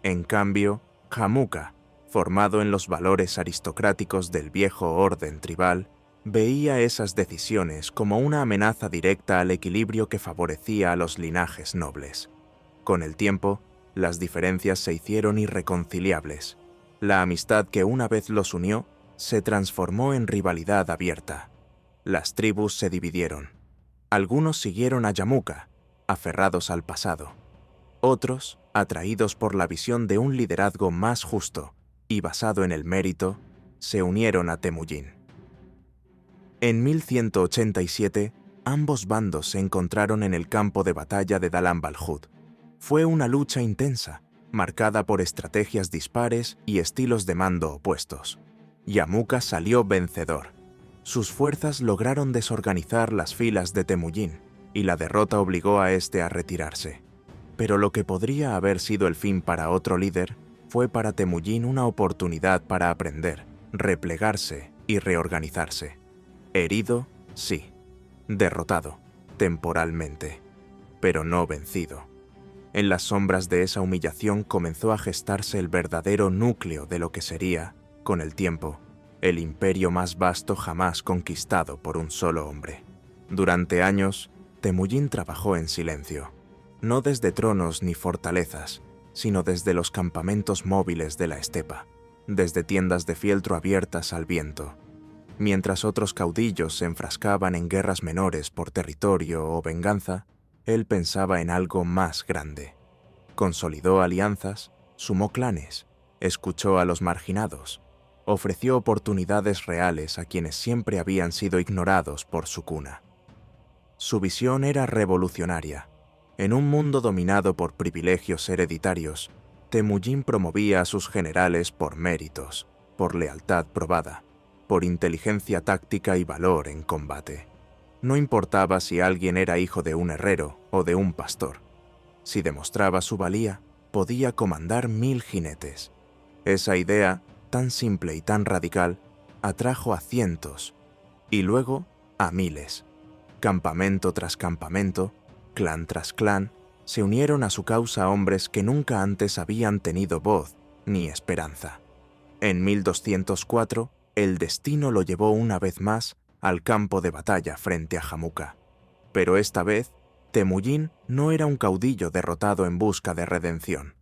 En cambio, Yamuka, formado en los valores aristocráticos del viejo orden tribal, veía esas decisiones como una amenaza directa al equilibrio que favorecía a los linajes nobles. Con el tiempo, las diferencias se hicieron irreconciliables. La amistad que una vez los unió se transformó en rivalidad abierta. Las tribus se dividieron. Algunos siguieron a Yamuka, aferrados al pasado. Otros, atraídos por la visión de un liderazgo más justo y basado en el mérito, se unieron a Temujin. En 1187, ambos bandos se encontraron en el campo de batalla de Dalam Balhud. Fue una lucha intensa, marcada por estrategias dispares y estilos de mando opuestos. Yamuka salió vencedor. Sus fuerzas lograron desorganizar las filas de Temujin, y la derrota obligó a este a retirarse. Pero lo que podría haber sido el fin para otro líder fue para Temujin una oportunidad para aprender, replegarse y reorganizarse. Herido, sí. Derrotado, temporalmente, pero no vencido. En las sombras de esa humillación comenzó a gestarse el verdadero núcleo de lo que sería, con el tiempo, el imperio más vasto jamás conquistado por un solo hombre. Durante años, Temujin trabajó en silencio, no desde tronos ni fortalezas, sino desde los campamentos móviles de la estepa, desde tiendas de fieltro abiertas al viento. Mientras otros caudillos se enfrascaban en guerras menores por territorio o venganza, él pensaba en algo más grande. Consolidó alianzas, sumó clanes, escuchó a los marginados, ofreció oportunidades reales a quienes siempre habían sido ignorados por su cuna. Su visión era revolucionaria. En un mundo dominado por privilegios hereditarios, Temujin promovía a sus generales por méritos, por lealtad probada, por inteligencia táctica y valor en combate. No importaba si alguien era hijo de un herrero o de un pastor. Si demostraba su valía, podía comandar 1000 jinetes. Esa idea, tan simple y tan radical, atrajo a cientos, y luego a miles. Campamento tras campamento, clan tras clan, se unieron a su causa hombres que nunca antes habían tenido voz ni esperanza. En 1204, el destino lo llevó una vez más al campo de batalla frente a Jamuka. Pero esta vez, Temujin no era un caudillo derrotado en busca de redención.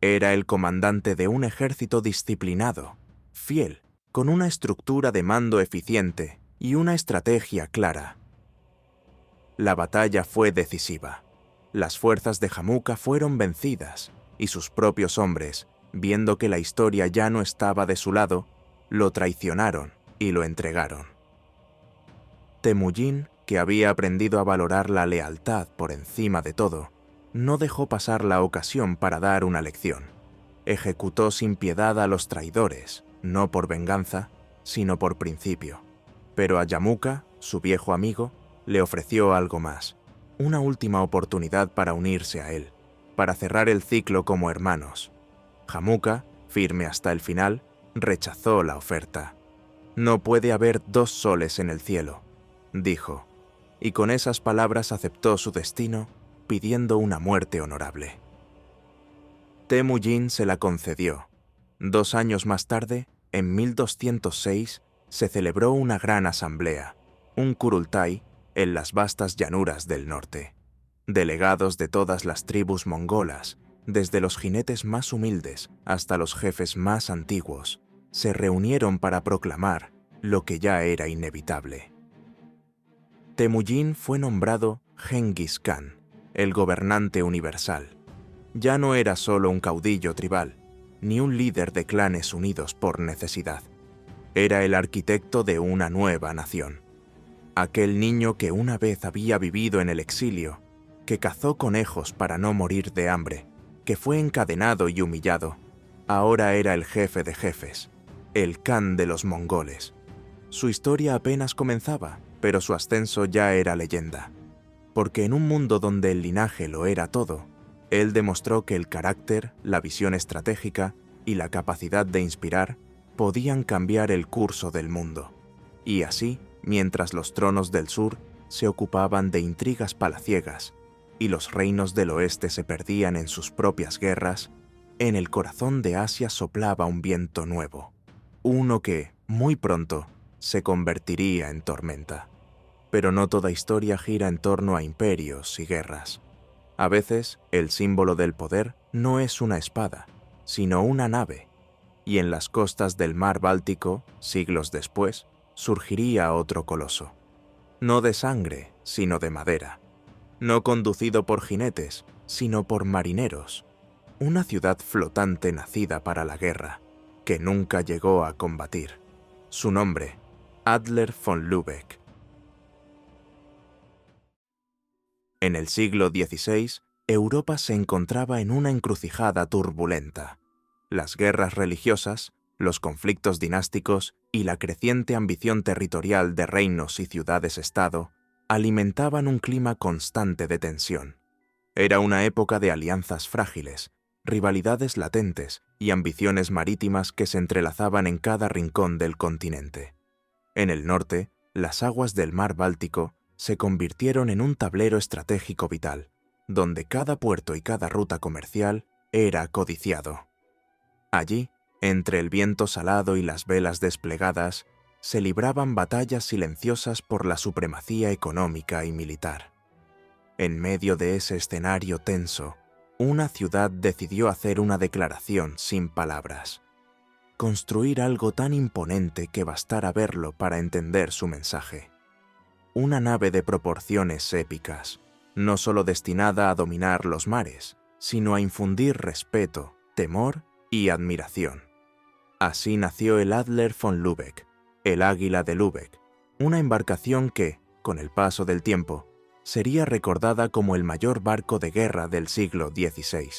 Era el comandante de un ejército disciplinado, fiel, con una estructura de mando eficiente y una estrategia clara. La batalla fue decisiva. Las fuerzas de Jamuka fueron vencidas, y sus propios hombres, viendo que la historia ya no estaba de su lado, lo traicionaron y lo entregaron. Temujin, que había aprendido a valorar la lealtad por encima de todo, no dejó pasar la ocasión para dar una lección. Ejecutó sin piedad a los traidores, no por venganza, sino por principio. Pero a Jamuka, su viejo amigo, le ofreció algo más, una última oportunidad para unirse a él, para cerrar el ciclo como hermanos. Jamuka, firme hasta el final, rechazó la oferta. «No puede haber dos soles en el cielo», dijo, y con esas palabras aceptó su destino, pidiendo una muerte honorable. Temujin se la concedió. 2 años más tarde, en 1206, se celebró una gran asamblea, un Kurultai, en las vastas llanuras del norte. Delegados de todas las tribus mongolas, desde los jinetes más humildes hasta los jefes más antiguos, se reunieron para proclamar lo que ya era inevitable. Temujin fue nombrado Genghis Khan, el gobernante universal. Ya no era solo un caudillo tribal, ni un líder de clanes unidos por necesidad. Era el arquitecto de una nueva nación. Aquel niño que una vez había vivido en el exilio, que cazó conejos para no morir de hambre, que fue encadenado y humillado, ahora era el jefe de jefes, el Khan de los mongoles. Su historia apenas comenzaba, pero su ascenso ya era leyenda. Porque en un mundo donde el linaje lo era todo, él demostró que el carácter, la visión estratégica y la capacidad de inspirar podían cambiar el curso del mundo. Y así, mientras los tronos del sur se ocupaban de intrigas palaciegas y los reinos del oeste se perdían en sus propias guerras, en el corazón de Asia soplaba un viento nuevo, uno que, muy pronto, se convertiría en tormenta. Pero no toda historia gira en torno a imperios y guerras. A veces, el símbolo del poder no es una espada, sino una nave, y en las costas del mar Báltico, siglos después, surgiría otro coloso. No de sangre, sino de madera. No conducido por jinetes, sino por marineros. Una ciudad flotante nacida para la guerra, que nunca llegó a combatir. Su nombre, Adler von Lübeck. En el siglo XVI, Europa se encontraba en una encrucijada turbulenta. Las guerras religiosas, los conflictos dinásticos y la creciente ambición territorial de reinos y ciudades-estado alimentaban un clima constante de tensión. Era una época de alianzas frágiles, rivalidades latentes y ambiciones marítimas que se entrelazaban en cada rincón del continente. En el norte, las aguas del mar Báltico se convirtieron en un tablero estratégico vital, donde cada puerto y cada ruta comercial era codiciado. Allí, entre el viento salado y las velas desplegadas, se libraban batallas silenciosas por la supremacía económica y militar. En medio de ese escenario tenso, una ciudad decidió hacer una declaración sin palabras. Construir algo tan imponente que bastara verlo para entender su mensaje. Una nave de proporciones épicas, no solo destinada a dominar los mares, sino a infundir respeto, temor y admiración. Así nació el Adler von Lübeck, el Águila de Lübeck, una embarcación que, con el paso del tiempo, sería recordada como el mayor barco de guerra del siglo XVI.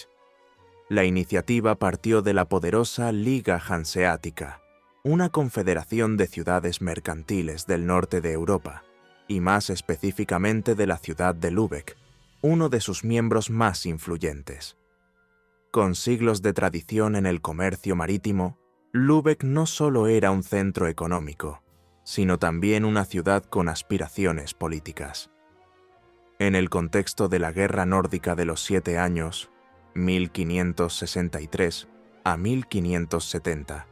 La iniciativa partió de la poderosa Liga Hanseática, una confederación de ciudades mercantiles del norte de Europa, y más específicamente de la ciudad de Lübeck, uno de sus miembros más influyentes. Con siglos de tradición en el comercio marítimo, Lübeck no solo era un centro económico, sino también una ciudad con aspiraciones políticas. En el contexto de la Guerra Nórdica de los 7 años, 1563 a 1570,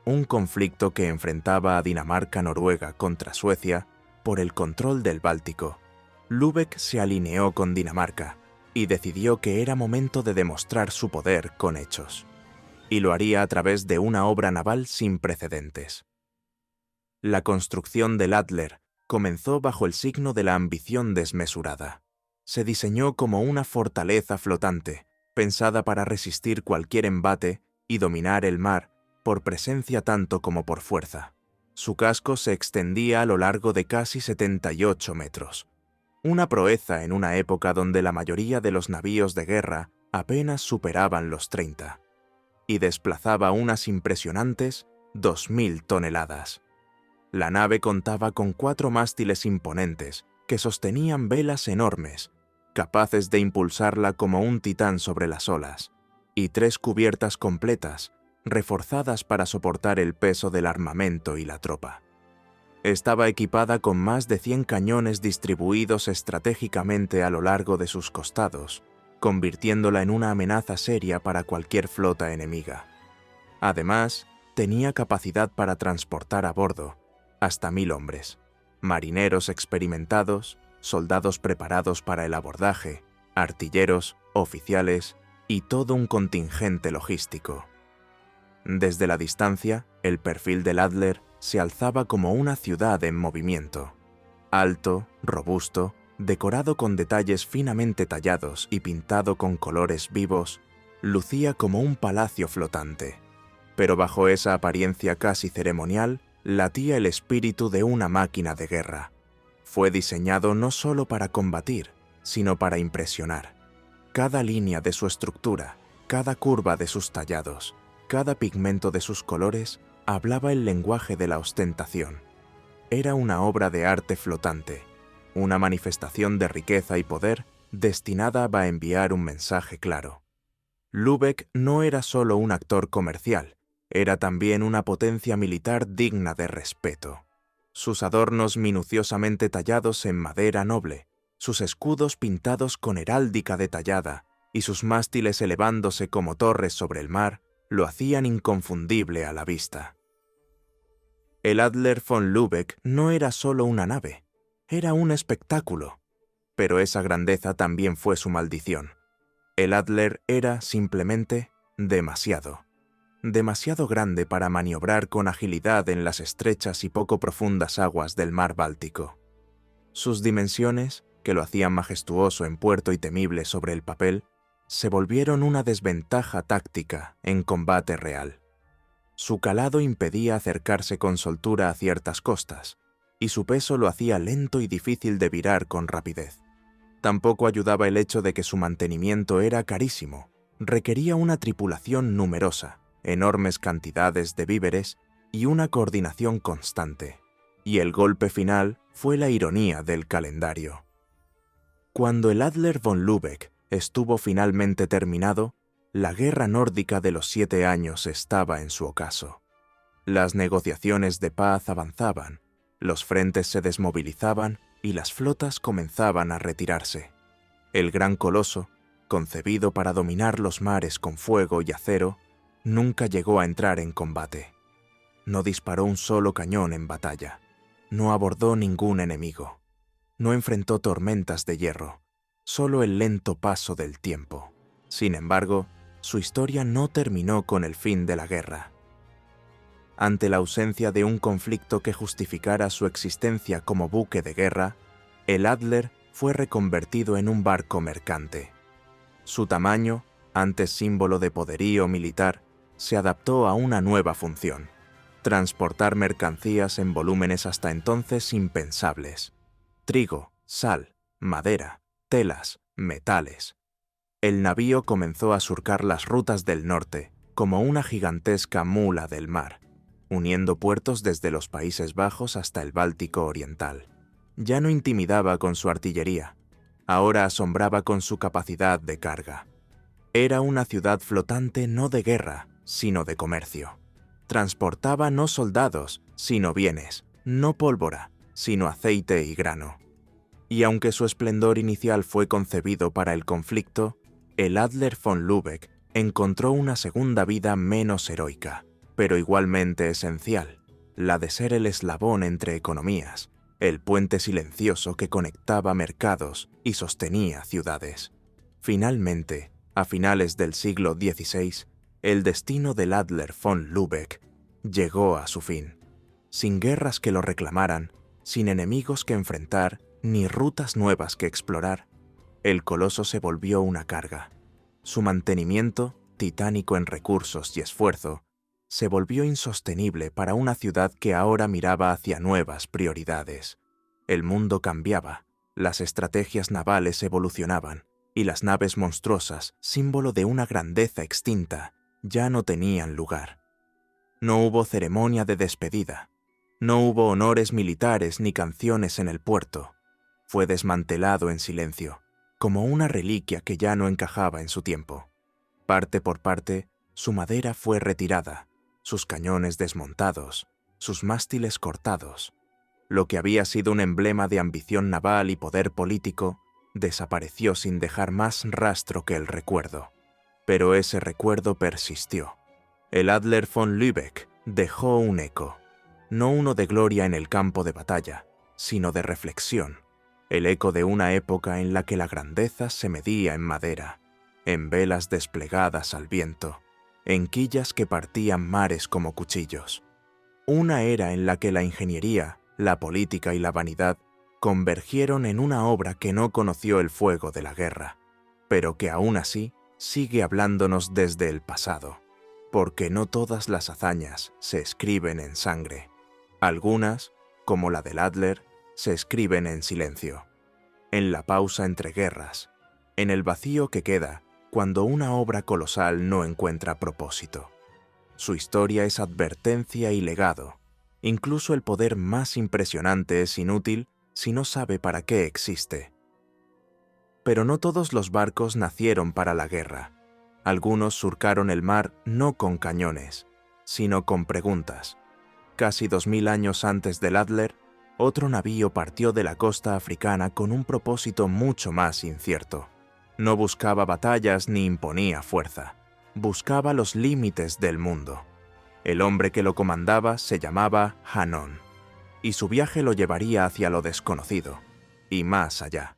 un conflicto que enfrentaba a Dinamarca-Noruega contra Suecia por el control del Báltico, Lübeck se alineó con Dinamarca y decidió que era momento de demostrar su poder con hechos. Y lo haría a través de una obra naval sin precedentes. La construcción del Adler comenzó bajo el signo de la ambición desmesurada. Se diseñó como una fortaleza flotante, pensada para resistir cualquier embate y dominar el mar por presencia tanto como por fuerza. Su casco se extendía a lo largo de casi 78 metros. Una proeza en una época donde la mayoría de los navíos de guerra apenas superaban los 30. Y desplazaba unas impresionantes 2.000 toneladas. La nave contaba con 4 mástiles imponentes que sostenían velas enormes, capaces de impulsarla como un titán sobre las olas, y 3 cubiertas completas, reforzadas para soportar el peso del armamento y la tropa. Estaba equipada con más de 100 cañones distribuidos estratégicamente a lo largo de sus costados, convirtiéndola en una amenaza seria para cualquier flota enemiga. Además, tenía capacidad para transportar a bordo hasta 1000 hombres, marineros experimentados, soldados preparados para el abordaje, artilleros, oficiales y todo un contingente logístico. Desde la distancia, el perfil del Adler se alzaba como una ciudad en movimiento. Alto, robusto, decorado con detalles finamente tallados y pintado con colores vivos, lucía como un palacio flotante. Pero bajo esa apariencia casi ceremonial, latía el espíritu de una máquina de guerra. Fue diseñado no solo para combatir, sino para impresionar. Cada línea de su estructura, cada curva de sus tallados, cada pigmento de sus colores hablaba el lenguaje de la ostentación. Era una obra de arte flotante, una manifestación de riqueza y poder destinada a enviar un mensaje claro. Lübeck no era solo un actor comercial, era también una potencia militar digna de respeto. Sus adornos minuciosamente tallados en madera noble, sus escudos pintados con heráldica detallada y sus mástiles elevándose como torres sobre el mar, lo hacían inconfundible a la vista. El Adler von Lübeck no era solo una nave, era un espectáculo, pero esa grandeza también fue su maldición. El Adler era, simplemente, demasiado grande para maniobrar con agilidad en las estrechas y poco profundas aguas del mar Báltico. Sus dimensiones, que lo hacían majestuoso en puerto y temible sobre el papel, se volvieron una desventaja táctica en combate real. Su calado impedía acercarse con soltura a ciertas costas, y su peso lo hacía lento y difícil de virar con rapidez. Tampoco ayudaba el hecho de que su mantenimiento era carísimo, requería una tripulación numerosa, enormes cantidades de víveres y una coordinación constante. Y el golpe final fue la ironía del calendario. Cuando el Adler von Lübeck estuvo finalmente terminado, la guerra nórdica de los 7 años estaba en su ocaso. Las negociaciones de paz avanzaban, los frentes se desmovilizaban y las flotas comenzaban a retirarse. El gran coloso, concebido para dominar los mares con fuego y acero, nunca llegó a entrar en combate. No disparó un solo cañón en batalla. No abordó ningún enemigo. No enfrentó tormentas de hierro, solo el lento paso del tiempo. Sin embargo, su historia no terminó con el fin de la guerra. Ante la ausencia de un conflicto que justificara su existencia como buque de guerra, el Adler fue reconvertido en un barco mercante. Su tamaño, antes símbolo de poderío militar, se adaptó a una nueva función: transportar mercancías en volúmenes hasta entonces impensables. Trigo, sal, madera, telas, metales. El navío comenzó a surcar las rutas del norte, como una gigantesca mula del mar, uniendo puertos desde los Países Bajos hasta el Báltico Oriental. Ya no intimidaba con su artillería, ahora asombraba con su capacidad de carga. Era una ciudad flotante no de guerra, sino de comercio. Transportaba no soldados, sino bienes, no pólvora, sino aceite y grano. Y aunque su esplendor inicial fue concebido para el conflicto, el Adler von Lübeck encontró una segunda vida menos heroica, pero igualmente esencial, la de ser el eslabón entre economías, el puente silencioso que conectaba mercados y sostenía ciudades. Finalmente, a finales del siglo XVI, el destino del Adler von Lübeck llegó a su fin. Sin guerras que lo reclamaran, sin enemigos que enfrentar, ni rutas nuevas que explorar, el coloso se volvió una carga. Su mantenimiento, titánico en recursos y esfuerzo, se volvió insostenible para una ciudad que ahora miraba hacia nuevas prioridades. El mundo cambiaba, las estrategias navales evolucionaban, y las naves monstruosas, símbolo de una grandeza extinta, ya no tenían lugar. No hubo ceremonia de despedida, no hubo honores militares ni canciones en el puerto. Fue desmantelado en silencio, como una reliquia que ya no encajaba en su tiempo. Parte por parte, su madera fue retirada, sus cañones desmontados, sus mástiles cortados. Lo que había sido un emblema de ambición naval y poder político desapareció sin dejar más rastro que el recuerdo. Pero ese recuerdo persistió. El Adler von Lübeck dejó un eco, no uno de gloria en el campo de batalla, sino de reflexión, el eco de una época en la que la grandeza se medía en madera, en velas desplegadas al viento, en quillas que partían mares como cuchillos. Una era en la que la ingeniería, la política y la vanidad convergieron en una obra que no conoció el fuego de la guerra, pero que aún así sigue hablándonos desde el pasado, porque no todas las hazañas se escriben en sangre. Algunas, como la del Adler, se escriben en silencio, en la pausa entre guerras, en el vacío que queda cuando una obra colosal no encuentra propósito. Su historia es advertencia y legado. Incluso el poder más impresionante es inútil si no sabe para qué existe. Pero no todos los barcos nacieron para la guerra. Algunos surcaron el mar no con cañones, sino con preguntas. Casi 2000 años antes del Adler, otro navío partió de la costa africana con un propósito mucho más incierto. No buscaba batallas ni imponía fuerza. Buscaba los límites del mundo. El hombre que lo comandaba se llamaba Hanón, y su viaje lo llevaría hacia lo desconocido, y más allá.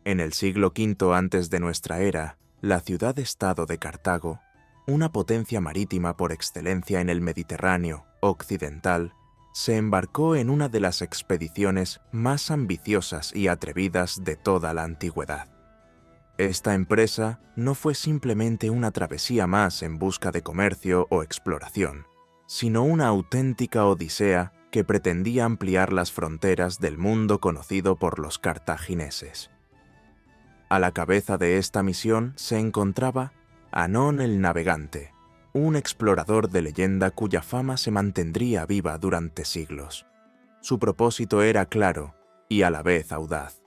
En el siglo V antes de nuestra era, la ciudad-estado de Cartago, una potencia marítima por excelencia en el Mediterráneo occidental, se embarcó en una de las expediciones más ambiciosas y atrevidas de toda la antigüedad. Esta empresa no fue simplemente una travesía más en busca de comercio o exploración, sino una auténtica odisea que pretendía ampliar las fronteras del mundo conocido por los cartagineses. A la cabeza de esta misión se encontraba Hanón el Navegante, un explorador de leyenda cuya fama se mantendría viva durante siglos. Su propósito era claro y a la vez audaz: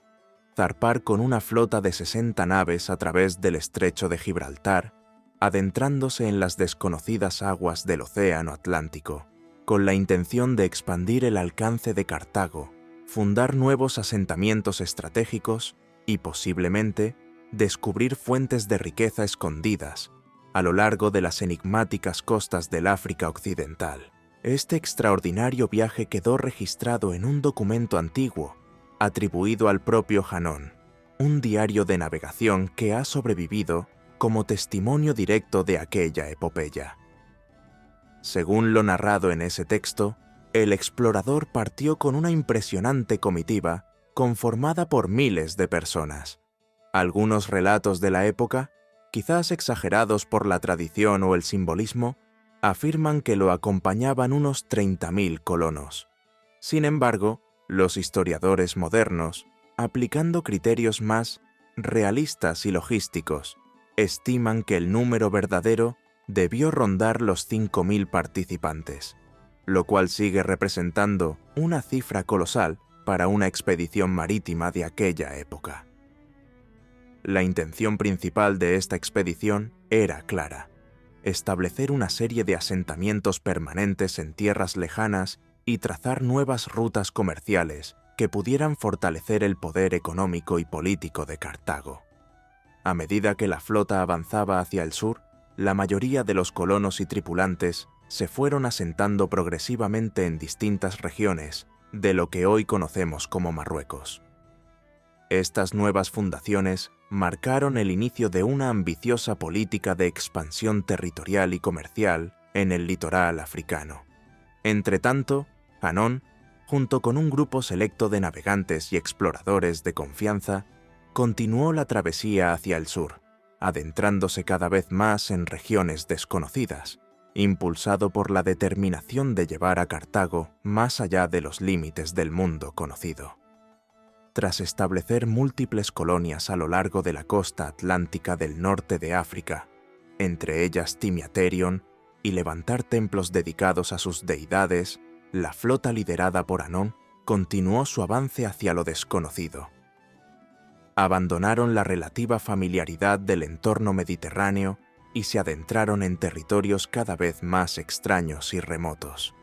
zarpar con una flota de 60 naves a través del estrecho de Gibraltar, adentrándose en las desconocidas aguas del Océano Atlántico, con la intención de expandir el alcance de Cartago, fundar nuevos asentamientos estratégicos y, posiblemente, descubrir fuentes de riqueza escondidas a lo largo de las enigmáticas costas del África Occidental. Este extraordinario viaje quedó registrado en un documento antiguo, atribuido al propio Hanón, un diario de navegación que ha sobrevivido como testimonio directo de aquella epopeya. Según lo narrado en ese texto, el explorador partió con una impresionante comitiva conformada por miles de personas. Algunos relatos de la época, quizás exagerados por la tradición o el simbolismo, afirman que lo acompañaban unos 30.000 colonos. Sin embargo, los historiadores modernos, aplicando criterios más realistas y logísticos, estiman que el número verdadero debió rondar los 5.000 participantes, lo cual sigue representando una cifra colosal para una expedición marítima de aquella época. La intención principal de esta expedición era clara: establecer una serie de asentamientos permanentes en tierras lejanas y trazar nuevas rutas comerciales que pudieran fortalecer el poder económico y político de Cartago. A medida que la flota avanzaba hacia el sur, la mayoría de los colonos y tripulantes se fueron asentando progresivamente en distintas regiones de lo que hoy conocemos como Marruecos. Estas nuevas fundaciones marcaron el inicio de una ambiciosa política de expansión territorial y comercial en el litoral africano. Entretanto, Hanón, junto con un grupo selecto de navegantes y exploradores de confianza, continuó la travesía hacia el sur, adentrándose cada vez más en regiones desconocidas, impulsado por la determinación de llevar a Cartago más allá de los límites del mundo conocido. Tras establecer múltiples colonias a lo largo de la costa atlántica del norte de África, entre ellas Timiaterion, y levantar templos dedicados a sus deidades, la flota liderada por Hanón continuó su avance hacia lo desconocido. Abandonaron la relativa familiaridad del entorno mediterráneo y se adentraron en territorios cada vez más extraños y remotos.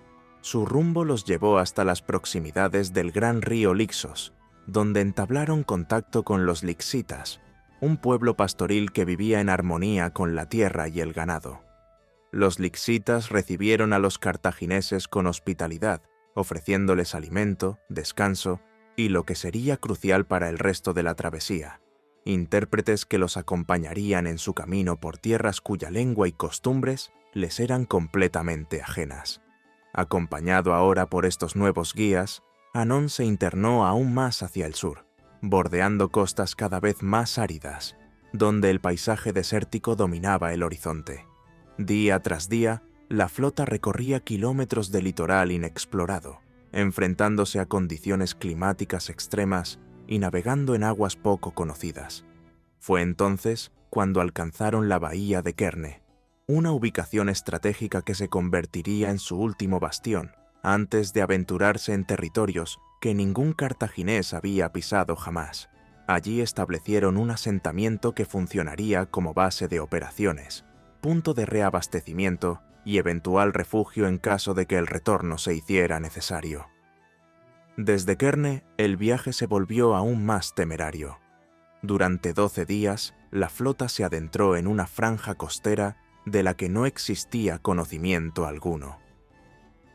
Su rumbo los llevó hasta las proximidades del gran río Lixos, donde entablaron contacto con los lixitas, un pueblo pastoril que vivía en armonía con la tierra y el ganado. Los lixitas recibieron a los cartagineses con hospitalidad, ofreciéndoles alimento, descanso y lo que sería crucial para el resto de la travesía: intérpretes que los acompañarían en su camino por tierras cuya lengua y costumbres les eran completamente ajenas. Acompañado ahora por estos nuevos guías, Hanón se internó aún más hacia el sur, bordeando costas cada vez más áridas, donde el paisaje desértico dominaba el horizonte. Día tras día, la flota recorría kilómetros de litoral inexplorado, enfrentándose a condiciones climáticas extremas y navegando en aguas poco conocidas. Fue entonces cuando alcanzaron la bahía de Kerne, una ubicación estratégica que se convertiría en su último bastión, antes de aventurarse en territorios que ningún cartaginés había pisado jamás. Allí establecieron un asentamiento que funcionaría como base de operaciones, punto de reabastecimiento y eventual refugio en caso de que el retorno se hiciera necesario. Desde Kerne, el viaje se volvió aún más temerario. Durante 12 días, la flota se adentró en una franja costera de la que no existía conocimiento alguno.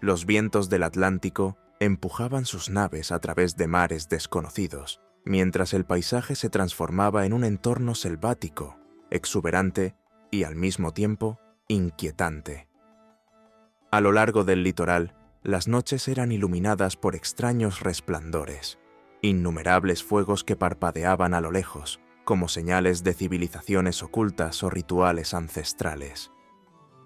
Los vientos del Atlántico empujaban sus naves a través de mares desconocidos, mientras el paisaje se transformaba en un entorno selvático, exuberante y al mismo tiempo inquietante. A lo largo del litoral, las noches eran iluminadas por extraños resplandores, innumerables fuegos que parpadeaban a lo lejos, como señales de civilizaciones ocultas o rituales ancestrales.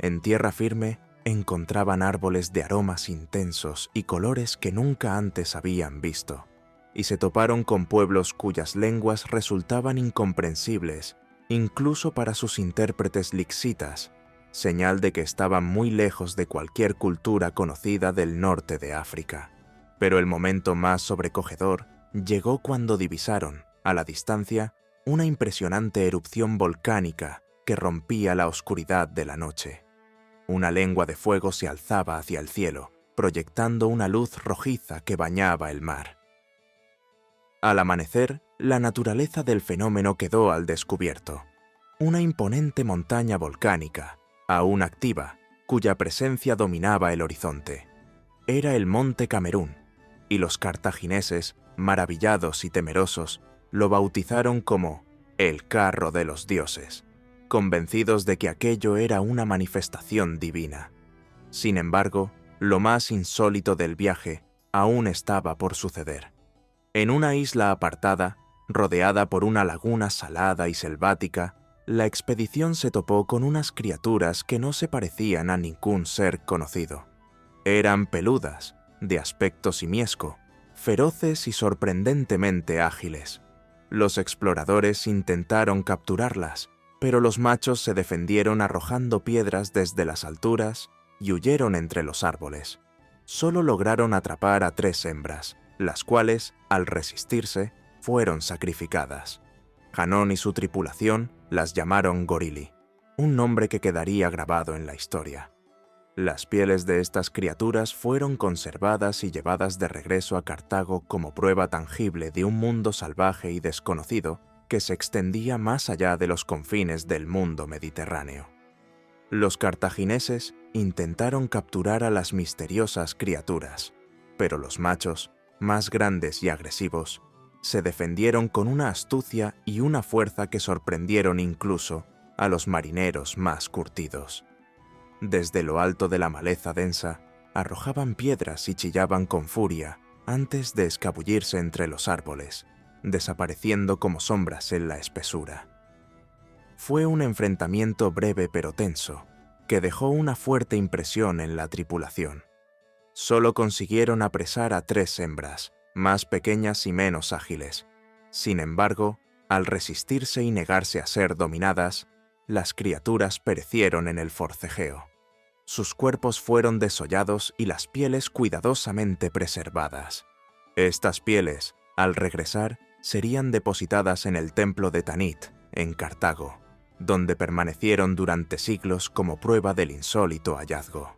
En tierra firme encontraban árboles de aromas intensos y colores que nunca antes habían visto, y se toparon con pueblos cuyas lenguas resultaban incomprensibles incluso para sus intérpretes lixitas, señal de que estaban muy lejos de cualquier cultura conocida del norte de África. Pero el momento más sobrecogedor llegó cuando divisaron, a la distancia, una impresionante erupción volcánica que rompía la oscuridad de la noche. Una lengua de fuego se alzaba hacia el cielo, proyectando una luz rojiza que bañaba el mar. Al amanecer, la naturaleza del fenómeno quedó al descubierto. Una imponente montaña volcánica, aún activa, cuya presencia dominaba el horizonte. Era el Monte Camerún, y los cartagineses, maravillados y temerosos, lo bautizaron como el Carro de los Dioses, convencidos de que aquello era una manifestación divina. Sin embargo, lo más insólito del viaje aún estaba por suceder. En una isla apartada, rodeada por una laguna salada y selvática, la expedición se topó con unas criaturas que no se parecían a ningún ser conocido. Eran peludas, de aspecto simiesco, feroces y sorprendentemente ágiles. Los exploradores intentaron capturarlas, pero los machos se defendieron arrojando piedras desde las alturas y huyeron entre los árboles. Solo lograron atrapar a 3 hembras, las cuales, al resistirse, fueron sacrificadas. Hanón y su tripulación las llamaron gorili, un nombre que quedaría grabado en la historia. Las pieles de estas criaturas fueron conservadas y llevadas de regreso a Cartago como prueba tangible de un mundo salvaje y desconocido que se extendía más allá de los confines del mundo mediterráneo. Los cartagineses intentaron capturar a las misteriosas criaturas, pero los machos, más grandes y agresivos, se defendieron con una astucia y una fuerza que sorprendieron incluso a los marineros más curtidos. Desde lo alto de la maleza densa, arrojaban piedras y chillaban con furia antes de escabullirse entre los árboles, desapareciendo como sombras en la espesura. Fue un enfrentamiento breve pero tenso, que dejó una fuerte impresión en la tripulación. Solo consiguieron apresar a 3 hembras, más pequeñas y menos ágiles. Sin embargo, al resistirse y negarse a ser dominadas, las criaturas perecieron en el forcejeo. Sus cuerpos fueron desollados y las pieles cuidadosamente preservadas. Estas pieles, al regresar, serían depositadas en el templo de Tanit, en Cartago, donde permanecieron durante siglos como prueba del insólito hallazgo.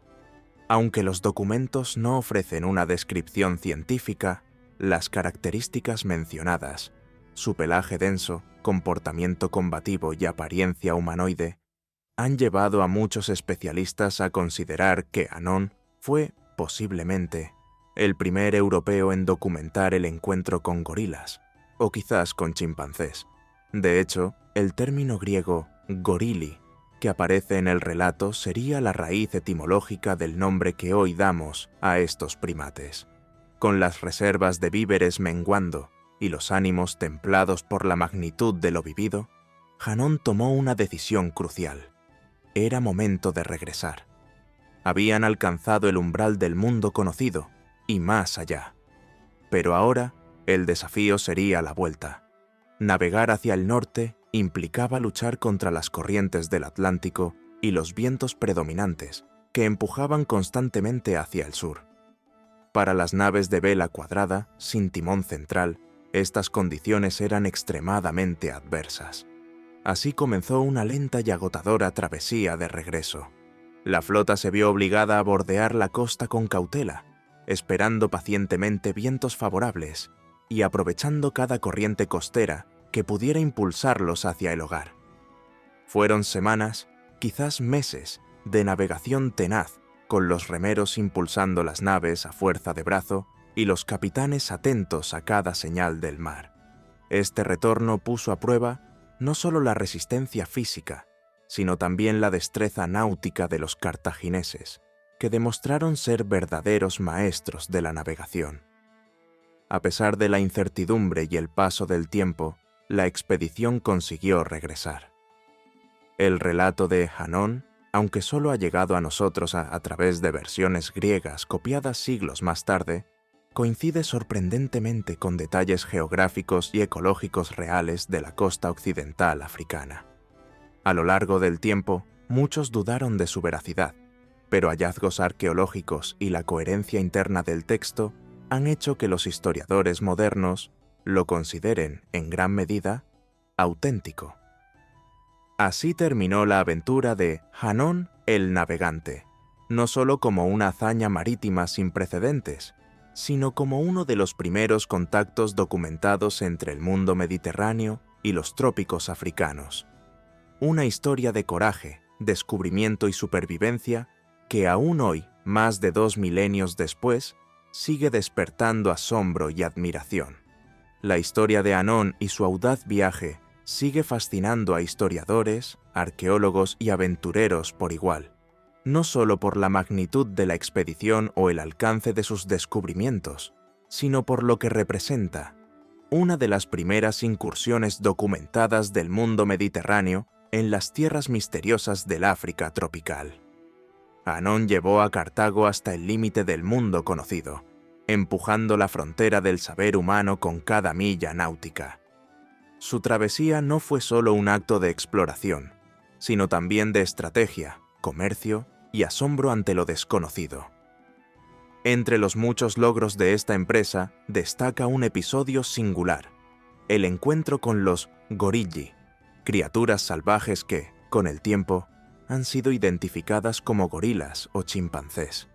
Aunque los documentos no ofrecen una descripción científica, las características mencionadas, su pelaje denso, comportamiento combativo y apariencia humanoide, han llevado a muchos especialistas a considerar que Hanón fue, posiblemente, el primer europeo en documentar el encuentro con gorilas, o quizás con chimpancés. De hecho, el término griego gorili, que aparece en el relato, sería la raíz etimológica del nombre que hoy damos a estos primates. Con las reservas de víveres menguando y los ánimos templados por la magnitud de lo vivido, Hanón tomó una decisión crucial. Era momento de regresar. Habían alcanzado el umbral del mundo conocido y más allá. Pero ahora, el desafío sería la vuelta. Navegar hacia el norte implicaba luchar contra las corrientes del Atlántico y los vientos predominantes que empujaban constantemente hacia el sur. Para las naves de vela cuadrada, sin timón central, estas condiciones eran extremadamente adversas. Así comenzó una lenta y agotadora travesía de regreso. La flota se vio obligada a bordear la costa con cautela, esperando pacientemente vientos favorables y aprovechando cada corriente costera que pudiera impulsarlos hacia el hogar. Fueron semanas, quizás meses, de navegación tenaz, con los remeros impulsando las naves a fuerza de brazo y los capitanes atentos a cada señal del mar. Este retorno puso a prueba no solo la resistencia física, sino también la destreza náutica de los cartagineses, que demostraron ser verdaderos maestros de la navegación. A pesar de la incertidumbre y el paso del tiempo, la expedición consiguió regresar. El relato de Hanón, aunque solo ha llegado a nosotros a través de versiones griegas copiadas siglos más tarde, coincide sorprendentemente con detalles geográficos y ecológicos reales de la costa occidental africana. A lo largo del tiempo, muchos dudaron de su veracidad, pero hallazgos arqueológicos y la coherencia interna del texto han hecho que los historiadores modernos lo consideren, en gran medida, auténtico. Así terminó la aventura de Hannón el Navegante, no solo como una hazaña marítima sin precedentes, sino como uno de los primeros contactos documentados entre el mundo mediterráneo y los trópicos africanos. Una historia de coraje, descubrimiento y supervivencia que aún hoy, más de 2 milenios después, sigue despertando asombro y admiración. La historia de Hannón y su audaz viaje sigue fascinando a historiadores, arqueólogos y aventureros por igual, no solo por la magnitud de la expedición o el alcance de sus descubrimientos, sino por lo que representa, una de las primeras incursiones documentadas del mundo mediterráneo en las tierras misteriosas del África tropical. Hannón llevó a Cartago hasta el límite del mundo conocido, empujando la frontera del saber humano con cada milla náutica. Su travesía no fue solo un acto de exploración, sino también de estrategia, comercio y asombro ante lo desconocido. Entre los muchos logros de esta empresa destaca un episodio singular, el encuentro con los gorilli, criaturas salvajes que, con el tiempo, han sido identificadas como gorilas o chimpancés.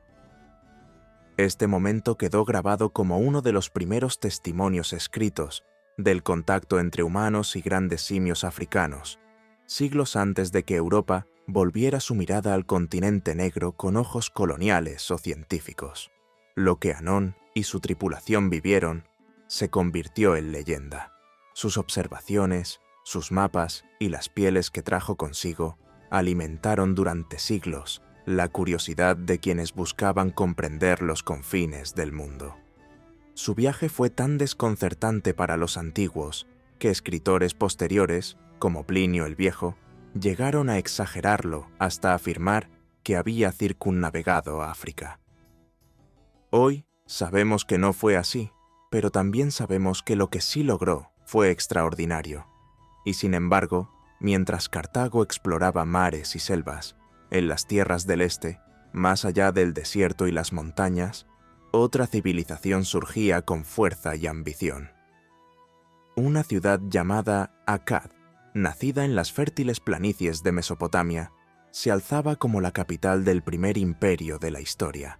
Este momento quedó grabado como uno de los primeros testimonios escritos del contacto entre humanos y grandes simios africanos, siglos antes de que Europa volviera su mirada al continente negro con ojos coloniales o científicos. Lo que Hannón y su tripulación vivieron se convirtió en leyenda. Sus observaciones, sus mapas y las pieles que trajo consigo alimentaron durante siglos la curiosidad de quienes buscaban comprender los confines del mundo. Su viaje fue tan desconcertante para los antiguos que escritores posteriores, como Plinio el Viejo, llegaron a exagerarlo hasta afirmar que había circunnavegado África. Hoy sabemos que no fue así, pero también sabemos que lo que sí logró fue extraordinario. Y sin embargo, mientras Cartago exploraba mares y selvas, en las tierras del este, más allá del desierto y las montañas, otra civilización surgía con fuerza y ambición. Una ciudad llamada Akkad, nacida en las fértiles planicies de Mesopotamia, se alzaba como la capital del primer imperio de la historia.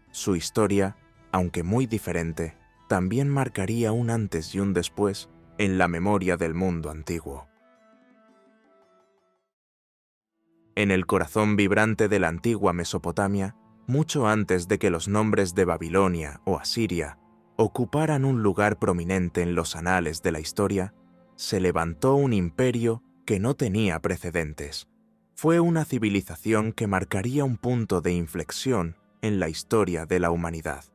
Su historia, aunque muy diferente, también marcaría un antes y un después en la memoria del mundo antiguo. En el corazón vibrante de la antigua Mesopotamia, mucho antes de que los nombres de Babilonia o Asiria ocuparan un lugar prominente en los anales de la historia, se levantó un imperio que no tenía precedentes. Fue una civilización que marcaría un punto de inflexión en la historia de la humanidad.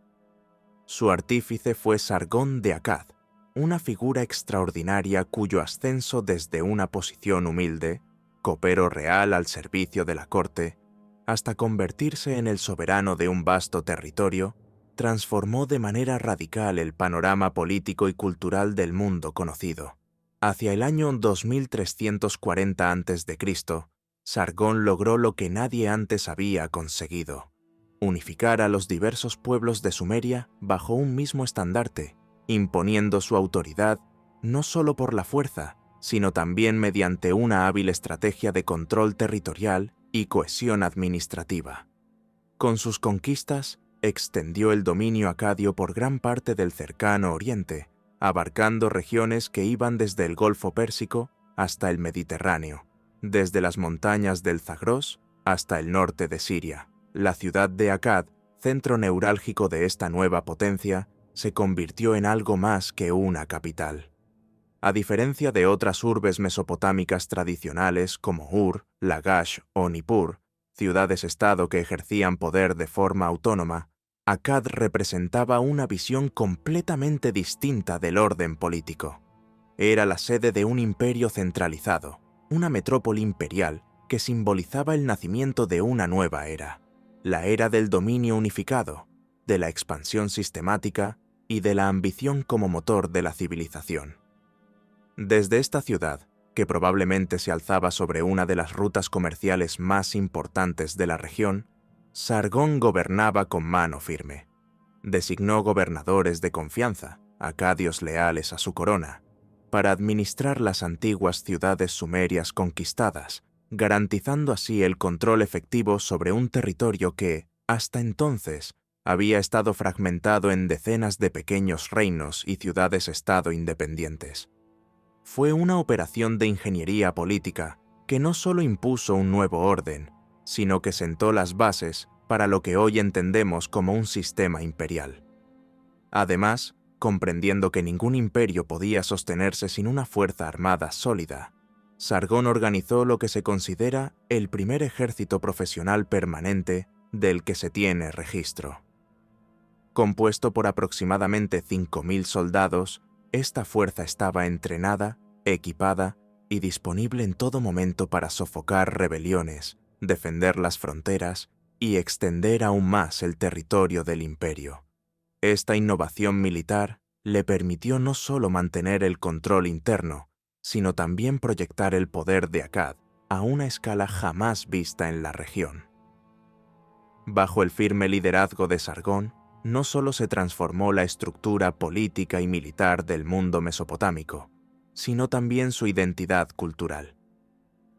Su artífice fue Sargón de Akkad, una figura extraordinaria cuyo ascenso desde una posición humilde, copero real al servicio de la corte, hasta convertirse en el soberano de un vasto territorio, transformó de manera radical el panorama político y cultural del mundo conocido. Hacia el año 2340 a.C., Sargón logró lo que nadie antes había conseguido: unificar a los diversos pueblos de Sumeria bajo un mismo estandarte, imponiendo su autoridad no solo por la fuerza, sino también mediante una hábil estrategia de control territorial y cohesión administrativa. Con sus conquistas, extendió el dominio acadio por gran parte del cercano Oriente, abarcando regiones que iban desde el Golfo Pérsico hasta el Mediterráneo, desde las montañas del Zagros hasta el norte de Siria. La ciudad de Akkad, centro neurálgico de esta nueva potencia, se convirtió en algo más que una capital. A diferencia de otras urbes mesopotámicas tradicionales como Ur, Lagash o Nippur, ciudades-estado que ejercían poder de forma autónoma, Akkad representaba una visión completamente distinta del orden político. Era la sede de un imperio centralizado, una metrópoli imperial que simbolizaba el nacimiento de una nueva era, la era del dominio unificado, de la expansión sistemática y de la ambición como motor de la civilización. Desde esta ciudad, que probablemente se alzaba sobre una de las rutas comerciales más importantes de la región, Sargón gobernaba con mano firme. Designó gobernadores de confianza, acadios leales a su corona, para administrar las antiguas ciudades sumerias conquistadas, garantizando así el control efectivo sobre un territorio que, hasta entonces, había estado fragmentado en decenas de pequeños reinos y ciudades-estado independientes. Fue una operación de ingeniería política que no solo impuso un nuevo orden, sino que sentó las bases para lo que hoy entendemos como un sistema imperial. Además, comprendiendo que ningún imperio podía sostenerse sin una fuerza armada sólida, Sargón organizó lo que se considera el primer ejército profesional permanente del que se tiene registro. Compuesto por aproximadamente 5.000 soldados, esta fuerza estaba entrenada, equipada y disponible en todo momento para sofocar rebeliones, defender las fronteras y extender aún más el territorio del imperio. Esta innovación militar le permitió no solo mantener el control interno, sino también proyectar el poder de Akkad a una escala jamás vista en la región. Bajo el firme liderazgo de Sargón, no solo se transformó la estructura política y militar del mundo mesopotámico, sino también su identidad cultural.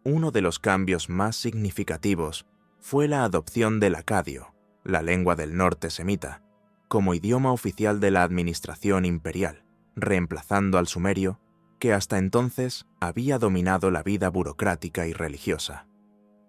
Uno de los cambios más significativos fue la adopción del acadio, la lengua del norte semita, como idioma oficial de la administración imperial, reemplazando al sumerio, que hasta entonces había dominado la vida burocrática y religiosa.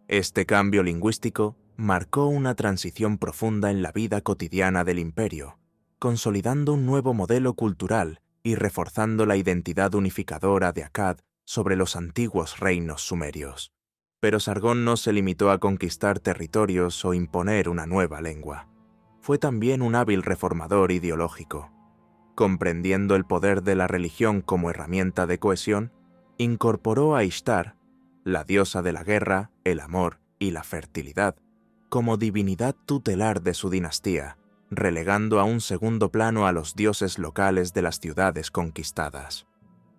Este cambio lingüístico marcó una transición profunda en la vida cotidiana del imperio, consolidando un nuevo modelo cultural y reforzando la identidad unificadora de Akkad sobre los antiguos reinos sumerios. Pero Sargón no se limitó a conquistar territorios o imponer una nueva lengua. Fue también un hábil reformador ideológico. Comprendiendo el poder de la religión como herramienta de cohesión, incorporó a Ishtar, la diosa de la guerra, el amor y la fertilidad, como divinidad tutelar de su dinastía, relegando a un segundo plano a los dioses locales de las ciudades conquistadas.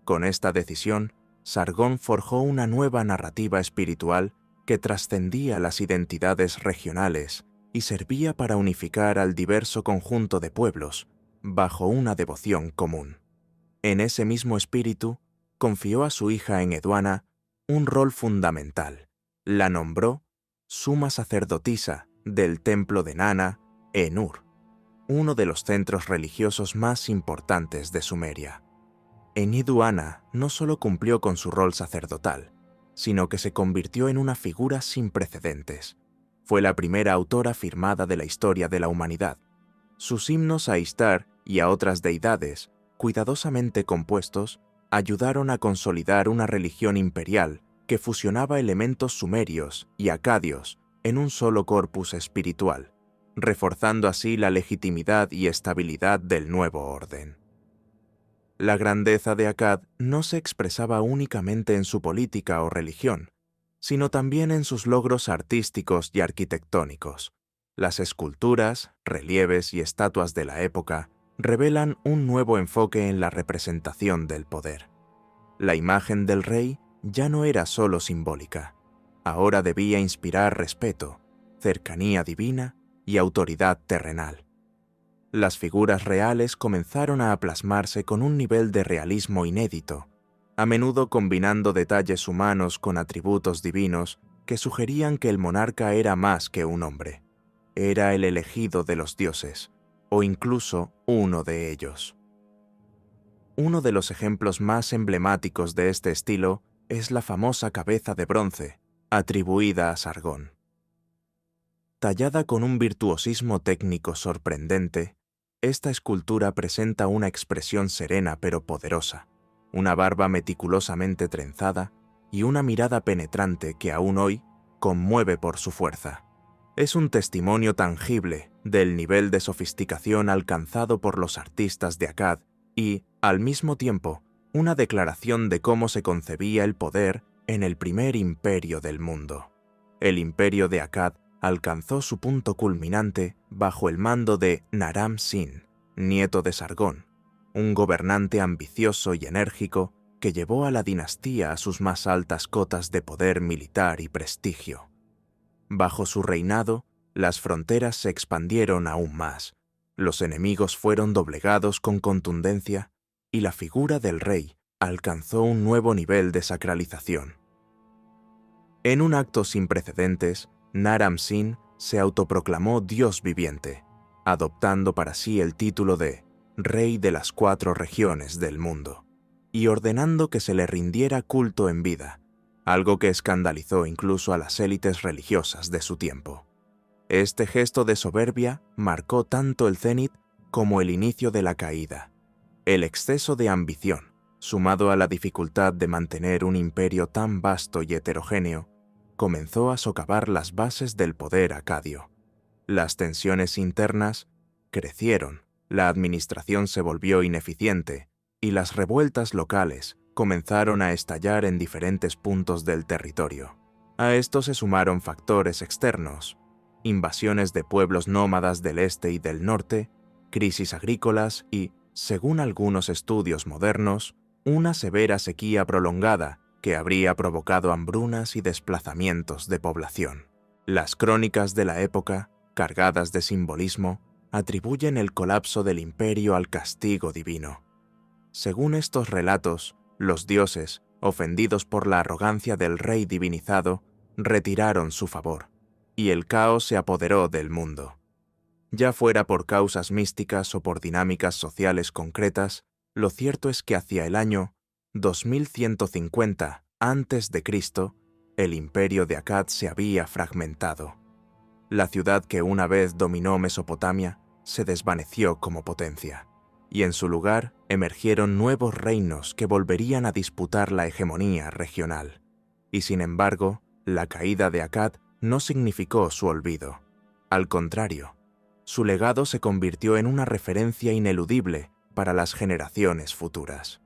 Con esta decisión, Sargón forjó una nueva narrativa espiritual que trascendía las identidades regionales y servía para unificar al diverso conjunto de pueblos bajo una devoción común. En ese mismo espíritu, confió a su hija Enheduanna un rol fundamental. La nombró suma sacerdotisa del templo de Nana, Enur, uno de los centros religiosos más importantes de Sumeria. Enheduanna no solo cumplió con su rol sacerdotal, sino que se convirtió en una figura sin precedentes. Fue la primera autora firmada de la historia de la humanidad. Sus himnos a Ishtar y a otras deidades, cuidadosamente compuestos, ayudaron a consolidar una religión imperial que fusionaba elementos sumerios y acadios en un solo corpus espiritual, reforzando así la legitimidad y estabilidad del nuevo orden. La grandeza de Akkad no se expresaba únicamente en su política o religión, sino también en sus logros artísticos y arquitectónicos. Las esculturas, relieves y estatuas de la época revelan un nuevo enfoque en la representación del poder. La imagen del rey ya no era solo simbólica, ahora debía inspirar respeto, cercanía divina y autoridad terrenal. Las figuras reales comenzaron a plasmarse con un nivel de realismo inédito, a menudo combinando detalles humanos con atributos divinos que sugerían que el monarca era más que un hombre. Era el elegido de los dioses, o incluso uno de ellos. Uno de los ejemplos más emblemáticos de este estilo es la famosa cabeza de bronce, atribuida a Sargón. Tallada con un virtuosismo técnico sorprendente, esta escultura presenta una expresión serena pero poderosa, una barba meticulosamente trenzada y una mirada penetrante que aún hoy conmueve por su fuerza. Es un testimonio tangible del nivel de sofisticación alcanzado por los artistas de Akkad y, al mismo tiempo, una declaración de cómo se concebía el poder en el primer imperio del mundo. El imperio de Akkad alcanzó su punto culminante bajo el mando de Naram-Sin, nieto de Sargón, un gobernante ambicioso y enérgico que llevó a la dinastía a sus más altas cotas de poder militar y prestigio. Bajo su reinado, las fronteras se expandieron aún más, los enemigos fueron doblegados con contundencia y la figura del rey alcanzó un nuevo nivel de sacralización. En un acto sin precedentes, Naram-Sin se autoproclamó Dios viviente, adoptando para sí el título de Rey de las 4 regiones del mundo, y ordenando que se le rindiera culto en vida, algo que escandalizó incluso a las élites religiosas de su tiempo. Este gesto de soberbia marcó tanto el cenit como el inicio de la caída. El exceso de ambición, sumado a la dificultad de mantener un imperio tan vasto y heterogéneo, comenzó a socavar las bases del poder acadio. Las tensiones internas crecieron, la administración se volvió ineficiente y las revueltas locales comenzaron a estallar en diferentes puntos del territorio. A esto se sumaron factores externos, invasiones de pueblos nómadas del este y del norte, crisis agrícolas y, según algunos estudios modernos, una severa sequía prolongada que habría provocado hambrunas y desplazamientos de población. Las crónicas de la época, cargadas de simbolismo, atribuyen el colapso del imperio al castigo divino. Según estos relatos, los dioses, ofendidos por la arrogancia del rey divinizado, retiraron su favor, y el caos se apoderó del mundo. Ya fuera por causas místicas o por dinámicas sociales concretas, lo cierto es que hacia el año 2150 a.C., el imperio de Akkad se había fragmentado. La ciudad que una vez dominó Mesopotamia se desvaneció como potencia, y en su lugar emergieron nuevos reinos que volverían a disputar la hegemonía regional. Y sin embargo, la caída de Akkad no significó su olvido. Al contrario, su legado se convirtió en una referencia ineludible para las generaciones futuras.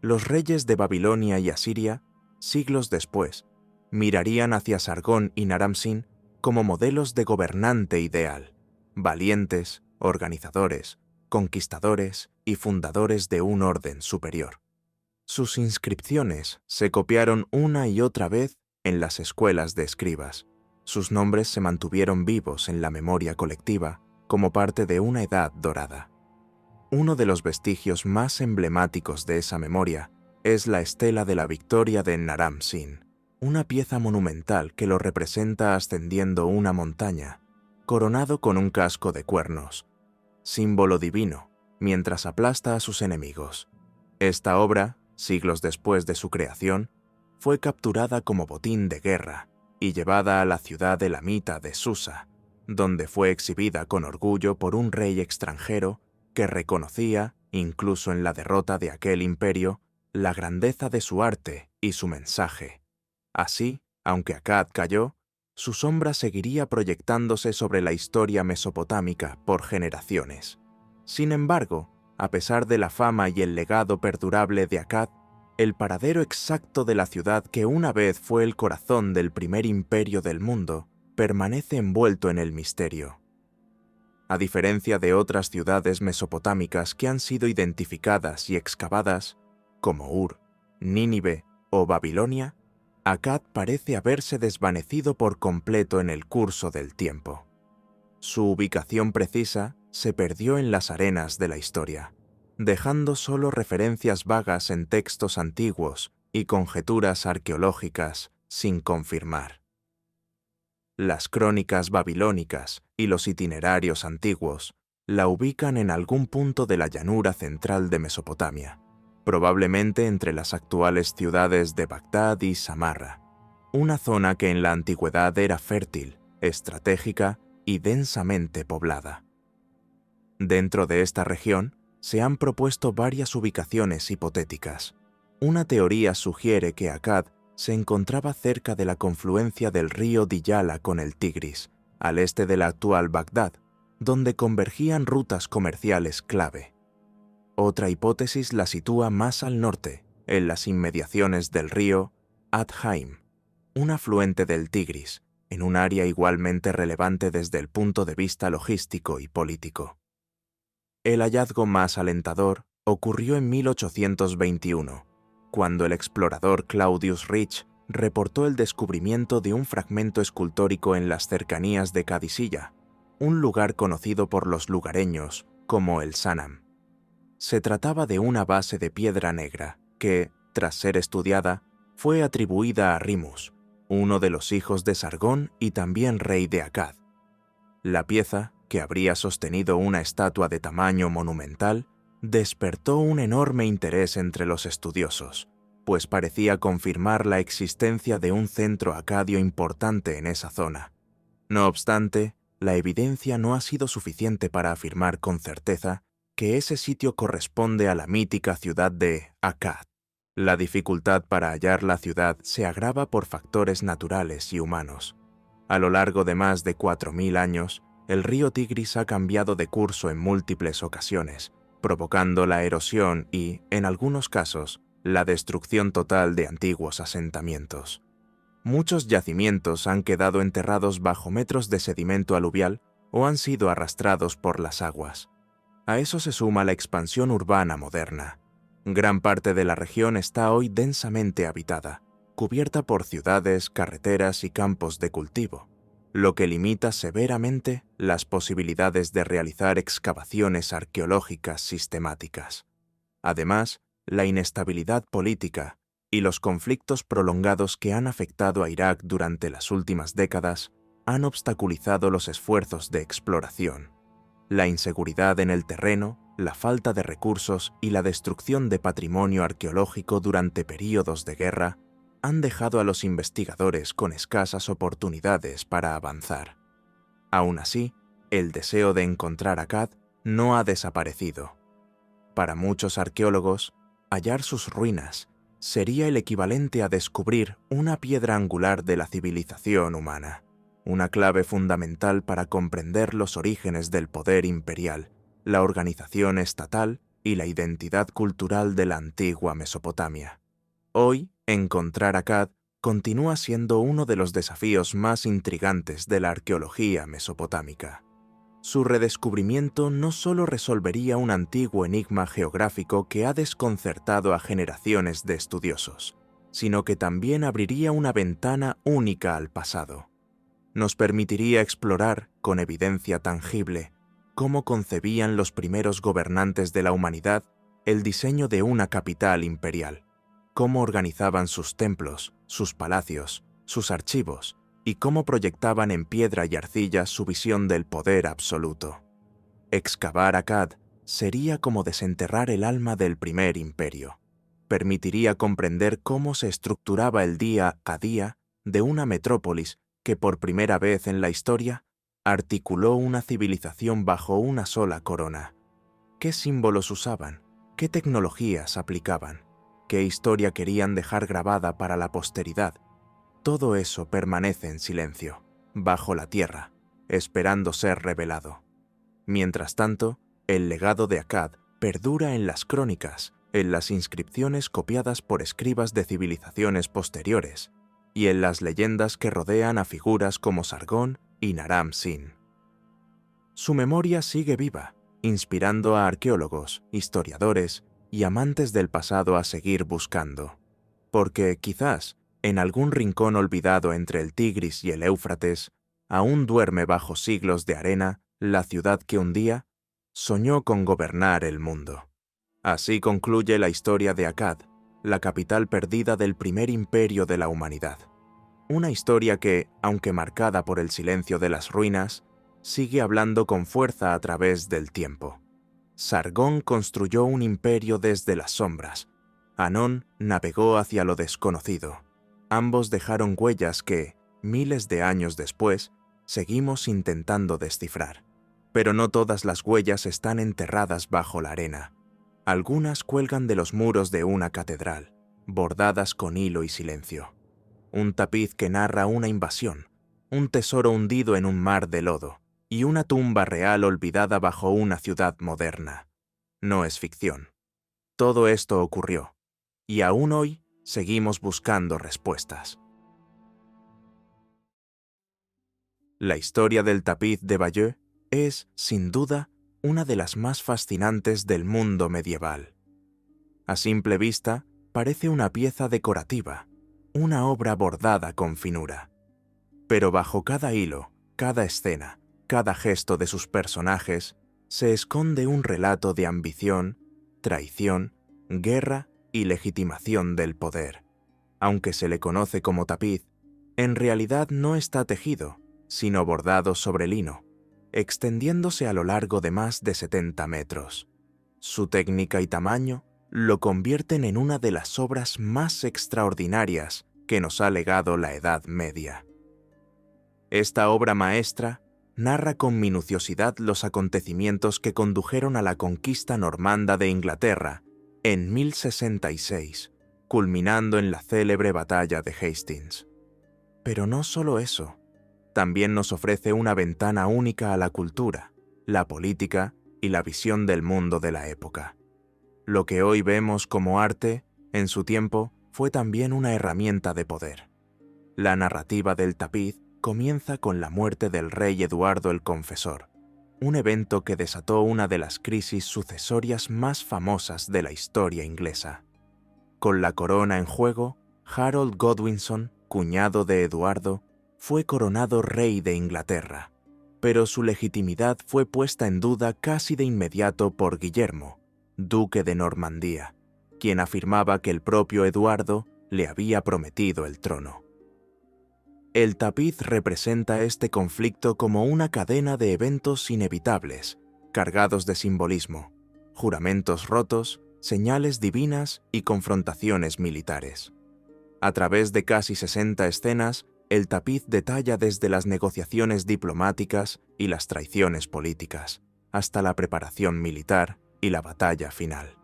Los reyes de Babilonia y Asiria, siglos después, mirarían hacia Sargón y Naram-Sin como modelos de gobernante ideal, valientes, organizadores, conquistadores y fundadores de un orden superior. Sus inscripciones se copiaron una y otra vez en las escuelas de escribas. Sus nombres se mantuvieron vivos en la memoria colectiva como parte de una edad dorada. Uno de los vestigios más emblemáticos de esa memoria es la estela de la victoria de Naram-Sin, una pieza monumental que lo representa ascendiendo una montaña, coronado con un casco de cuernos, símbolo divino, mientras aplasta a sus enemigos. Esta obra, siglos después de su creación, fue capturada como botín de guerra y llevada a la ciudad elamita de Susa, donde fue exhibida con orgullo por un rey extranjero que reconocía, incluso en la derrota de aquel imperio, la grandeza de su arte y su mensaje. Así, aunque Akkad cayó, su sombra seguiría proyectándose sobre la historia mesopotámica por generaciones. Sin embargo, a pesar de la fama y el legado perdurable de Akkad, el paradero exacto de la ciudad que una vez fue el corazón del primer imperio del mundo permanece envuelto en el misterio. A diferencia de otras ciudades mesopotámicas que han sido identificadas y excavadas, como Ur, Nínive o Babilonia, Akkad parece haberse desvanecido por completo en el curso del tiempo. Su ubicación precisa se perdió en las arenas de la historia, dejando solo referencias vagas en textos antiguos y conjeturas arqueológicas sin confirmar. Las crónicas babilónicas y los itinerarios antiguos la ubican en algún punto de la llanura central de Mesopotamia, probablemente entre las actuales ciudades de Bagdad y Samarra, una zona que en la antigüedad era fértil, estratégica y densamente poblada. Dentro de esta región se han propuesto varias ubicaciones hipotéticas. Una teoría sugiere que Akkad se encontraba cerca de la confluencia del río Diyala con el Tigris, al este de la actual Bagdad, donde convergían rutas comerciales clave. Otra hipótesis la sitúa más al norte, en las inmediaciones del río At-Haim, un afluente del Tigris, en un área igualmente relevante desde el punto de vista logístico y político. El hallazgo más alentador ocurrió en 1821, cuando el explorador Claudius Rich reportó el descubrimiento de un fragmento escultórico en las cercanías de Cadisilla, un lugar conocido por los lugareños como el Sanam. Se trataba de una base de piedra negra que, tras ser estudiada, fue atribuida a Rimus, uno de los hijos de Sargón y también rey de Akkad. La pieza, que habría sostenido una estatua de tamaño monumental, despertó un enorme interés entre los estudiosos, pues parecía confirmar la existencia de un centro acadio importante en esa zona. No obstante, la evidencia no ha sido suficiente para afirmar con certeza que ese sitio corresponde a la mítica ciudad de Akkad. La dificultad para hallar la ciudad se agrava por factores naturales y humanos. A lo largo de más de 4000 años, el río Tigris ha cambiado de curso en múltiples ocasiones, provocando la erosión y, en algunos casos, la destrucción total de antiguos asentamientos. Muchos yacimientos han quedado enterrados bajo metros de sedimento aluvial o han sido arrastrados por las aguas. A eso se suma la expansión urbana moderna. Gran parte de la región está hoy densamente habitada, cubierta por ciudades, carreteras y campos de cultivo, lo que limita severamente las posibilidades de realizar excavaciones arqueológicas sistemáticas. Además, la inestabilidad política y los conflictos prolongados que han afectado a Irak durante las últimas décadas han obstaculizado los esfuerzos de exploración. La inseguridad en el terreno, la falta de recursos y la destrucción de patrimonio arqueológico durante períodos de guerra han dejado a los investigadores con escasas oportunidades para avanzar. Aún así, el deseo de encontrar Akkad no ha desaparecido. Para muchos arqueólogos, hallar sus ruinas sería el equivalente a descubrir una piedra angular de la civilización humana, una clave fundamental para comprender los orígenes del poder imperial, la organización estatal y la identidad cultural de la antigua Mesopotamia. Hoy, encontrar Akkad continúa siendo uno de los desafíos más intrigantes de la arqueología mesopotámica. Su redescubrimiento no solo resolvería un antiguo enigma geográfico que ha desconcertado a generaciones de estudiosos, sino que también abriría una ventana única al pasado. Nos permitiría explorar, con evidencia tangible, cómo concebían los primeros gobernantes de la humanidad el diseño de una capital imperial, cómo organizaban sus templos, sus palacios, sus archivos, y cómo proyectaban en piedra y arcilla su visión del poder absoluto. Excavar Akkad sería como desenterrar el alma del primer imperio. Permitiría comprender cómo se estructuraba el día a día de una metrópolis que por primera vez en la historia articuló una civilización bajo una sola corona. ¿Qué símbolos usaban? ¿Qué tecnologías aplicaban? ¿Qué historia querían dejar grabada para la posteridad? Todo eso permanece en silencio, bajo la tierra, esperando ser revelado. Mientras tanto, el legado de Akkad perdura en las crónicas, en las inscripciones copiadas por escribas de civilizaciones posteriores, y en las leyendas que rodean a figuras como Sargón y Naram-Sin. Su memoria sigue viva, inspirando a arqueólogos, historiadores y amantes del pasado a seguir buscando. Porque quizás, en algún rincón olvidado entre el Tigris y el Éufrates, aún duerme bajo siglos de arena la ciudad que un día soñó con gobernar el mundo. Así concluye la historia de Akkad, la capital perdida del primer imperio de la humanidad. Una historia que, aunque marcada por el silencio de las ruinas, sigue hablando con fuerza a través del tiempo. Sargón construyó un imperio desde las sombras. Anón navegó hacia lo desconocido. Ambos dejaron huellas que, miles de años después, seguimos intentando descifrar. Pero no todas las huellas están enterradas bajo la arena. Algunas cuelgan de los muros de una catedral, bordadas con hilo y silencio. Un tapiz que narra una invasión, un tesoro hundido en un mar de lodo, y una tumba real olvidada bajo una ciudad moderna. No es ficción. Todo esto ocurrió, y aún hoy seguimos buscando respuestas. La historia del tapiz de Bayeux es, sin duda, una de las más fascinantes del mundo medieval. A simple vista, parece una pieza decorativa, una obra bordada con finura. Pero bajo cada hilo, cada escena, cada gesto de sus personajes, se esconde un relato de ambición, traición, guerra y legitimación del poder. Aunque se le conoce como tapiz, en realidad no está tejido, sino bordado sobre lino, extendiéndose a lo largo de más de 70 metros. Su técnica y tamaño lo convierten en una de las obras más extraordinarias que nos ha legado la Edad Media. Esta obra maestra narra con minuciosidad los acontecimientos que condujeron a la conquista normanda de Inglaterra en 1066, culminando en la célebre batalla de Hastings. Pero no solo eso, también nos ofrece una ventana única a la cultura, la política y la visión del mundo de la época. Lo que hoy vemos como arte, en su tiempo, fue también una herramienta de poder. La narrativa del tapiz comienza con la muerte del rey Eduardo el Confesor, un evento que desató una de las crisis sucesorias más famosas de la historia inglesa. Con la corona en juego, Harold Godwinson, cuñado de Eduardo, fue coronado rey de Inglaterra, pero su legitimidad fue puesta en duda casi de inmediato por Guillermo, duque de Normandía, quien afirmaba que el propio Eduardo le había prometido el trono. El tapiz representa este conflicto como una cadena de eventos inevitables, cargados de simbolismo, juramentos rotos, señales divinas y confrontaciones militares. A través de casi 60 escenas, el tapiz detalla desde las negociaciones diplomáticas y las traiciones políticas, hasta la preparación militar y la batalla final.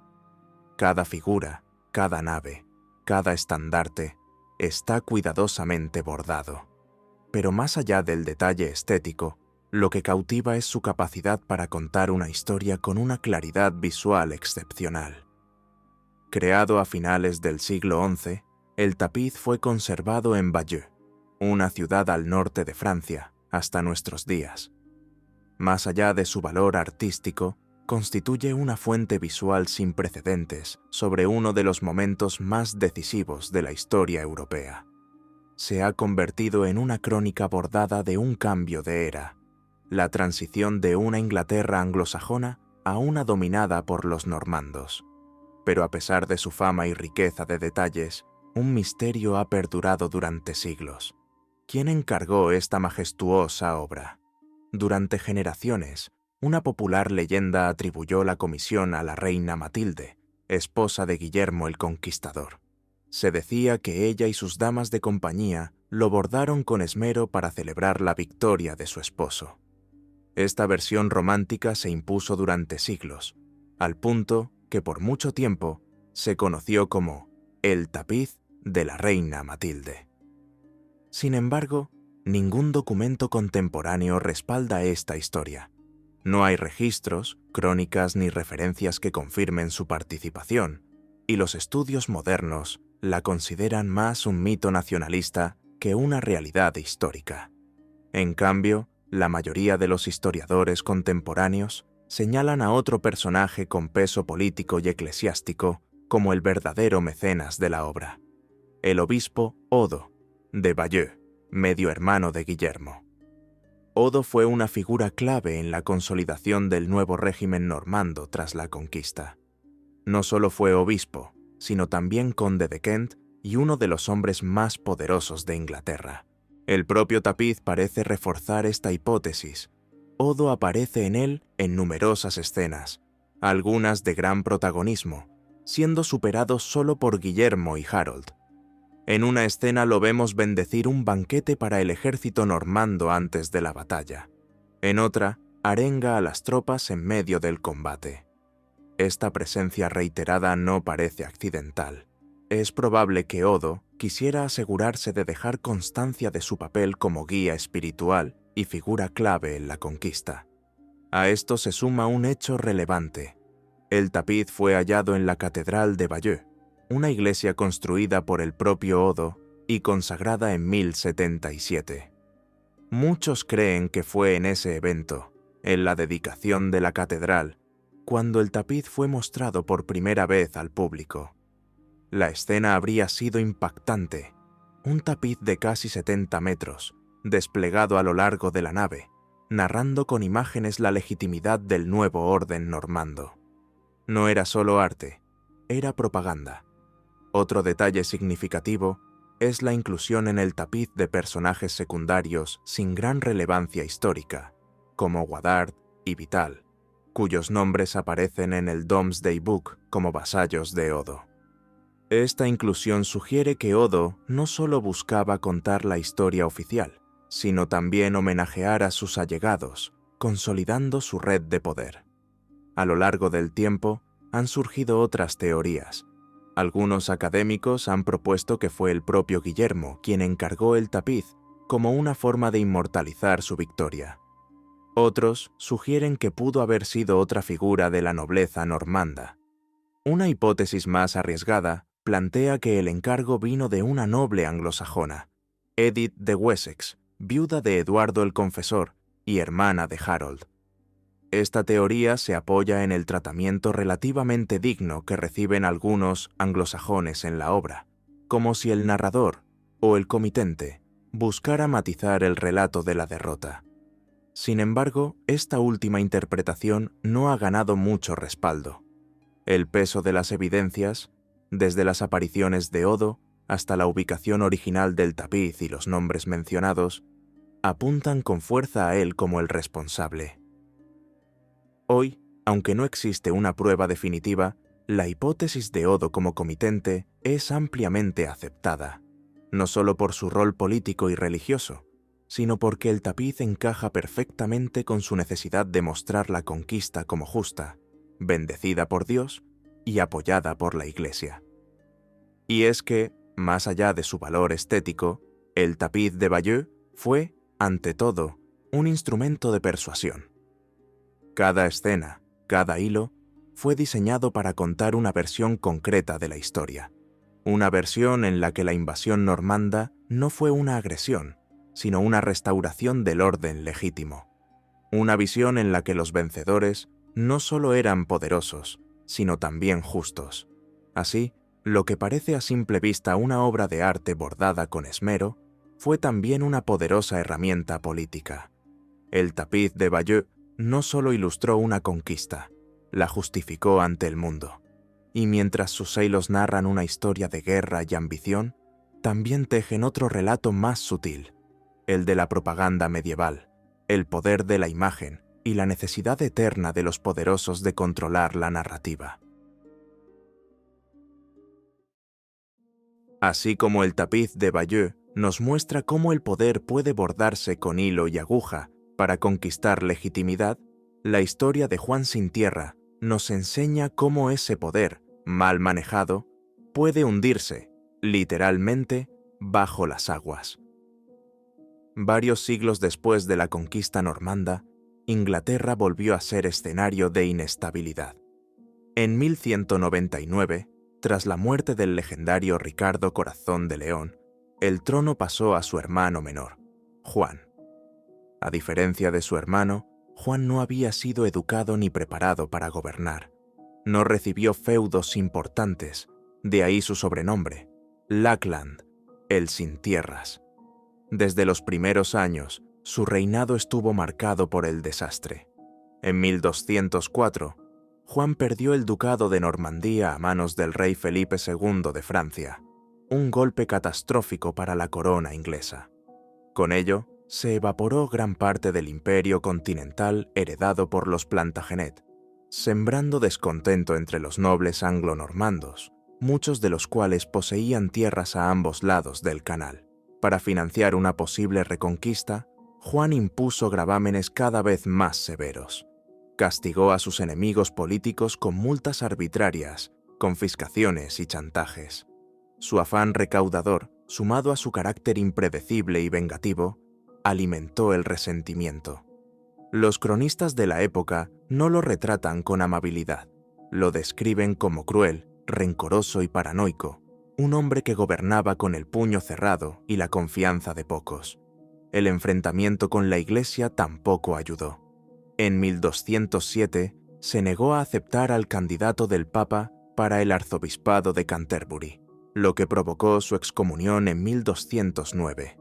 Cada figura, cada nave, cada estandarte, está cuidadosamente bordado. Pero más allá del detalle estético, lo que cautiva es su capacidad para contar una historia con una claridad visual excepcional. Creado a finales del siglo XI, el tapiz fue conservado en Bayeux, una ciudad al norte de Francia, hasta nuestros días. Más allá de su valor artístico, constituye una fuente visual sin precedentes sobre uno de los momentos más decisivos de la historia europea. Se ha convertido en una crónica bordada de un cambio de era, la transición de una Inglaterra anglosajona a una dominada por los normandos. Pero a pesar de su fama y riqueza de detalles, un misterio ha perdurado durante siglos. ¿Quién encargó esta majestuosa obra? Durante generaciones, una popular leyenda atribuyó la comisión a la reina Matilde, esposa de Guillermo el Conquistador. Se decía que ella y sus damas de compañía lo bordaron con esmero para celebrar la victoria de su esposo. Esta versión romántica se impuso durante siglos, al punto que por mucho tiempo se conoció como el tapiz de la reina Matilde. Sin embargo, ningún documento contemporáneo respalda esta historia. No hay registros, crónicas ni referencias que confirmen su participación, y los estudios modernos la consideran más un mito nacionalista que una realidad histórica. En cambio, la mayoría de los historiadores contemporáneos señalan a otro personaje con peso político y eclesiástico como el verdadero mecenas de la obra, el obispo Odo, de Bayeux, medio hermano de Guillermo. Odo fue una figura clave en la consolidación del nuevo régimen normando tras la conquista. No solo fue obispo, sino también conde de Kent y uno de los hombres más poderosos de Inglaterra. El propio tapiz parece reforzar esta hipótesis. Odo aparece en él en numerosas escenas, algunas de gran protagonismo, siendo superado solo por Guillermo y Harold. En una escena lo vemos bendecir un banquete para el ejército normando antes de la batalla. En otra, arenga a las tropas en medio del combate. Esta presencia reiterada no parece accidental. Es probable que Odo quisiera asegurarse de dejar constancia de su papel como guía espiritual y figura clave en la conquista. A esto se suma un hecho relevante. El tapiz fue hallado en la Catedral de Bayeux, una iglesia construida por el propio Odo y consagrada en 1077. Muchos creen que fue en ese evento, en la dedicación de la catedral, cuando el tapiz fue mostrado por primera vez al público. La escena habría sido impactante. Un tapiz de casi 70 metros, desplegado a lo largo de la nave, narrando con imágenes la legitimidad del nuevo orden normando. No era solo arte, era propaganda. Otro detalle significativo es la inclusión en el tapiz de personajes secundarios sin gran relevancia histórica, como Godard y Vital, cuyos nombres aparecen en el Domesday Book como vasallos de Odo. Esta inclusión sugiere que Odo no solo buscaba contar la historia oficial, sino también homenajear a sus allegados, consolidando su red de poder. A lo largo del tiempo han surgido otras teorías. Algunos académicos han propuesto que fue el propio Guillermo quien encargó el tapiz como una forma de inmortalizar su victoria. Otros sugieren que pudo haber sido otra figura de la nobleza normanda. Una hipótesis más arriesgada plantea que el encargo vino de una noble anglosajona, Edith de Wessex, viuda de Eduardo el Confesor y hermana de Harold. Esta teoría se apoya en el tratamiento relativamente digno que reciben algunos anglosajones en la obra, como si el narrador o el comitente buscara matizar el relato de la derrota. Sin embargo, esta última interpretación no ha ganado mucho respaldo. El peso de las evidencias, desde las apariciones de Odo hasta la ubicación original del tapiz y los nombres mencionados, apuntan con fuerza a él como el responsable. Hoy, aunque no existe una prueba definitiva, la hipótesis de Odo como comitente es ampliamente aceptada, no solo por su rol político y religioso, sino porque el tapiz encaja perfectamente con su necesidad de mostrar la conquista como justa, bendecida por Dios y apoyada por la Iglesia. Y es que, más allá de su valor estético, el tapiz de Bayeux fue, ante todo, un instrumento de persuasión. Cada escena, cada hilo, fue diseñado para contar una versión concreta de la historia. Una versión en la que la invasión normanda no fue una agresión, sino una restauración del orden legítimo. Una visión en la que los vencedores no solo eran poderosos, sino también justos. Así, lo que parece a simple vista una obra de arte bordada con esmero, fue también una poderosa herramienta política. El tapiz de Bayeux no solo ilustró una conquista, la justificó ante el mundo. Y mientras sus hilos narran una historia de guerra y ambición, también tejen otro relato más sutil, el de la propaganda medieval, el poder de la imagen y la necesidad eterna de los poderosos de controlar la narrativa. Así como el tapiz de Bayeux nos muestra cómo el poder puede bordarse con hilo y aguja para conquistar legitimidad, la historia de Juan Sin Tierra nos enseña cómo ese poder, mal manejado, puede hundirse, literalmente, bajo las aguas. Varios siglos después de la conquista normanda, Inglaterra volvió a ser escenario de inestabilidad. En 1199, tras la muerte del legendario Ricardo Corazón de León, el trono pasó a su hermano menor, Juan. A diferencia de su hermano, Juan no había sido educado ni preparado para gobernar. No recibió feudos importantes, de ahí su sobrenombre, Lackland, el sin tierras. Desde los primeros años, su reinado estuvo marcado por el desastre. En 1204, Juan perdió el ducado de Normandía a manos del rey Felipe II de Francia, un golpe catastrófico para la corona inglesa. Con ello, se evaporó gran parte del imperio continental heredado por los Plantagenet, sembrando descontento entre los nobles anglo-normandos, muchos de los cuales poseían tierras a ambos lados del canal. Para financiar una posible reconquista, Juan impuso gravámenes cada vez más severos. Castigó a sus enemigos políticos con multas arbitrarias, confiscaciones y chantajes. Su afán recaudador, sumado a su carácter impredecible y vengativo, alimentó el resentimiento. Los cronistas de la época no lo retratan con amabilidad. Lo describen como cruel, rencoroso y paranoico, un hombre que gobernaba con el puño cerrado y la confianza de pocos. El enfrentamiento con la Iglesia tampoco ayudó. En 1207 se negó a aceptar al candidato del Papa para el arzobispado de Canterbury, lo que provocó su excomunión en 1209.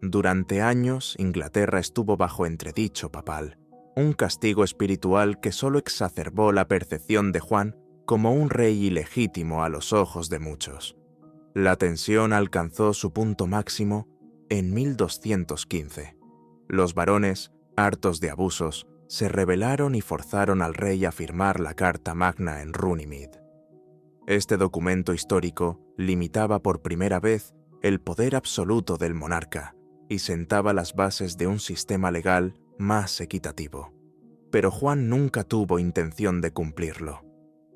Durante años, Inglaterra estuvo bajo entredicho papal, un castigo espiritual que solo exacerbó la percepción de Juan como un rey ilegítimo a los ojos de muchos. La tensión alcanzó su punto máximo en 1215. Los varones, hartos de abusos, se rebelaron y forzaron al rey a firmar la Carta Magna en Runnymede. Este documento histórico limitaba por primera vez el poder absoluto del monarca y sentaba las bases de un sistema legal más equitativo. Pero Juan nunca tuvo intención de cumplirlo.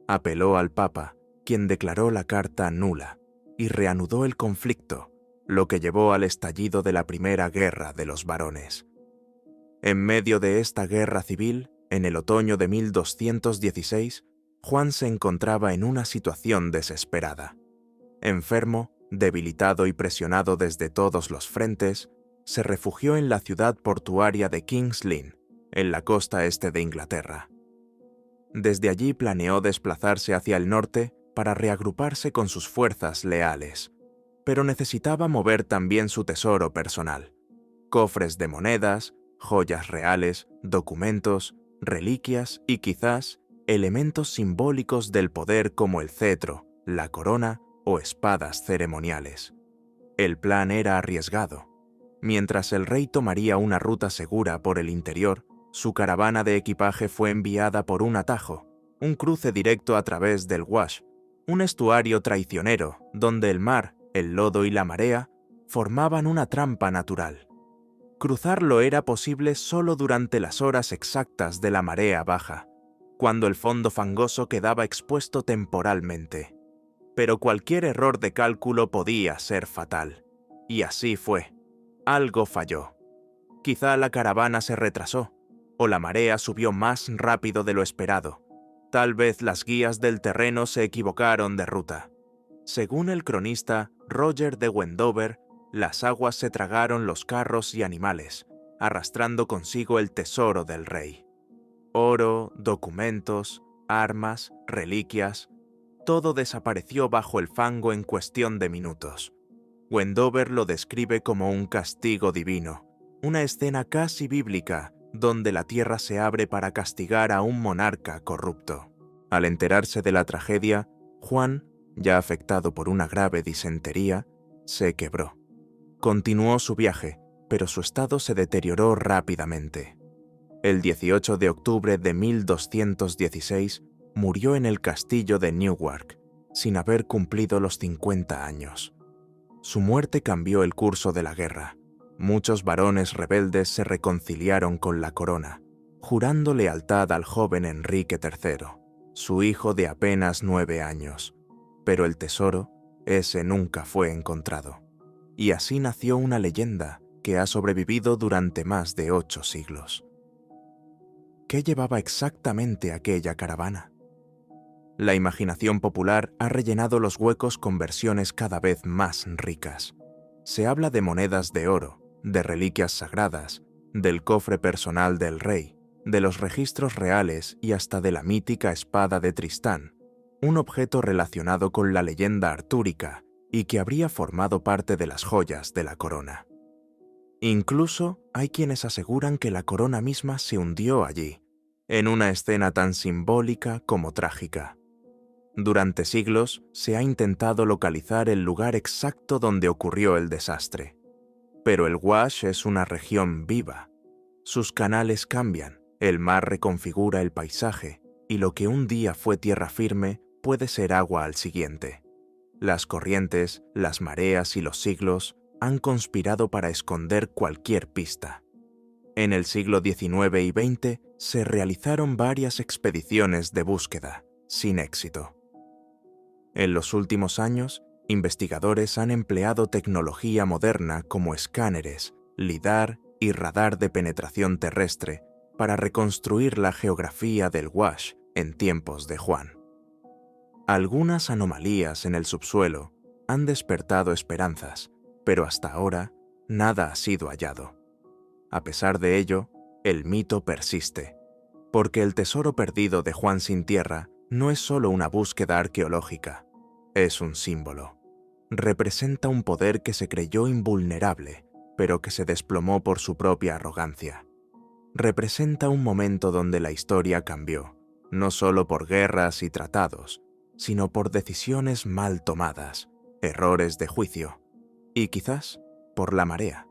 Apeló al Papa, quien declaró la carta nula, y reanudó el conflicto, lo que llevó al estallido de la Primera Guerra de los Varones. En medio de esta guerra civil, en el otoño de 1216, Juan se encontraba en una situación desesperada. Enfermo, debilitado y presionado desde todos los frentes, se refugió en la ciudad portuaria de King's Lynn, en la costa este de Inglaterra. Desde allí planeó desplazarse hacia el norte para reagruparse con sus fuerzas leales, pero necesitaba mover también su tesoro personal: cofres de monedas, joyas reales, documentos, reliquias y quizás elementos simbólicos del poder como el cetro, la corona o espadas ceremoniales. El plan era arriesgado. Mientras el rey tomaría una ruta segura por el interior, su caravana de equipaje fue enviada por un atajo, un cruce directo a través del Wash, un estuario traicionero donde el mar, el lodo y la marea formaban una trampa natural. Cruzarlo era posible solo durante las horas exactas de la marea baja, cuando el fondo fangoso quedaba expuesto temporalmente. Pero cualquier error de cálculo podía ser fatal. Y así fue. Algo falló. Quizá la caravana se retrasó, o la marea subió más rápido de lo esperado. Tal vez las guías del terreno se equivocaron de ruta. Según el cronista Roger de Wendover, las aguas se tragaron los carros y animales, arrastrando consigo el tesoro del rey. Oro, documentos, armas, reliquias, todo desapareció bajo el fango en cuestión de minutos. Wendover lo describe como un castigo divino, una escena casi bíblica donde la tierra se abre para castigar a un monarca corrupto. Al enterarse de la tragedia, Juan, ya afectado por una grave disentería, se quebró. Continuó su viaje, pero su estado se deterioró rápidamente. El 18 de octubre de 1216 murió en el castillo de Newark, sin haber cumplido los 50 años. Su muerte cambió el curso de la guerra. Muchos varones rebeldes se reconciliaron con la corona, jurando lealtad al joven Enrique III, su hijo de apenas 9 años. Pero el tesoro, ese nunca fue encontrado. Y así nació una leyenda que ha sobrevivido durante más de 8 siglos. ¿Qué llevaba exactamente aquella caravana? La imaginación popular ha rellenado los huecos con versiones cada vez más ricas. Se habla de monedas de oro, de reliquias sagradas, del cofre personal del rey, de los registros reales y hasta de la mítica espada de Tristán, un objeto relacionado con la leyenda artúrica y que habría formado parte de las joyas de la corona. Incluso hay quienes aseguran que la corona misma se hundió allí, en una escena tan simbólica como trágica. Durante siglos se ha intentado localizar el lugar exacto donde ocurrió el desastre. Pero el Wash es una región viva. Sus canales cambian, el mar reconfigura el paisaje, y lo que un día fue tierra firme puede ser agua al siguiente. Las corrientes, las mareas y los siglos han conspirado para esconder cualquier pista. En el siglo XIX y XX se realizaron varias expediciones de búsqueda, sin éxito. En los últimos años, investigadores han empleado tecnología moderna como escáneres, lidar y radar de penetración terrestre para reconstruir la geografía del Wash en tiempos de Juan. Algunas anomalías en el subsuelo han despertado esperanzas, pero hasta ahora nada ha sido hallado. A pesar de ello, el mito persiste, porque el tesoro perdido de Juan sin tierra no es solo una búsqueda arqueológica, es un símbolo. Representa un poder que se creyó invulnerable, pero que se desplomó por su propia arrogancia. Representa un momento donde la historia cambió, no solo por guerras y tratados, sino por decisiones mal tomadas, errores de juicio, y quizás por la marea.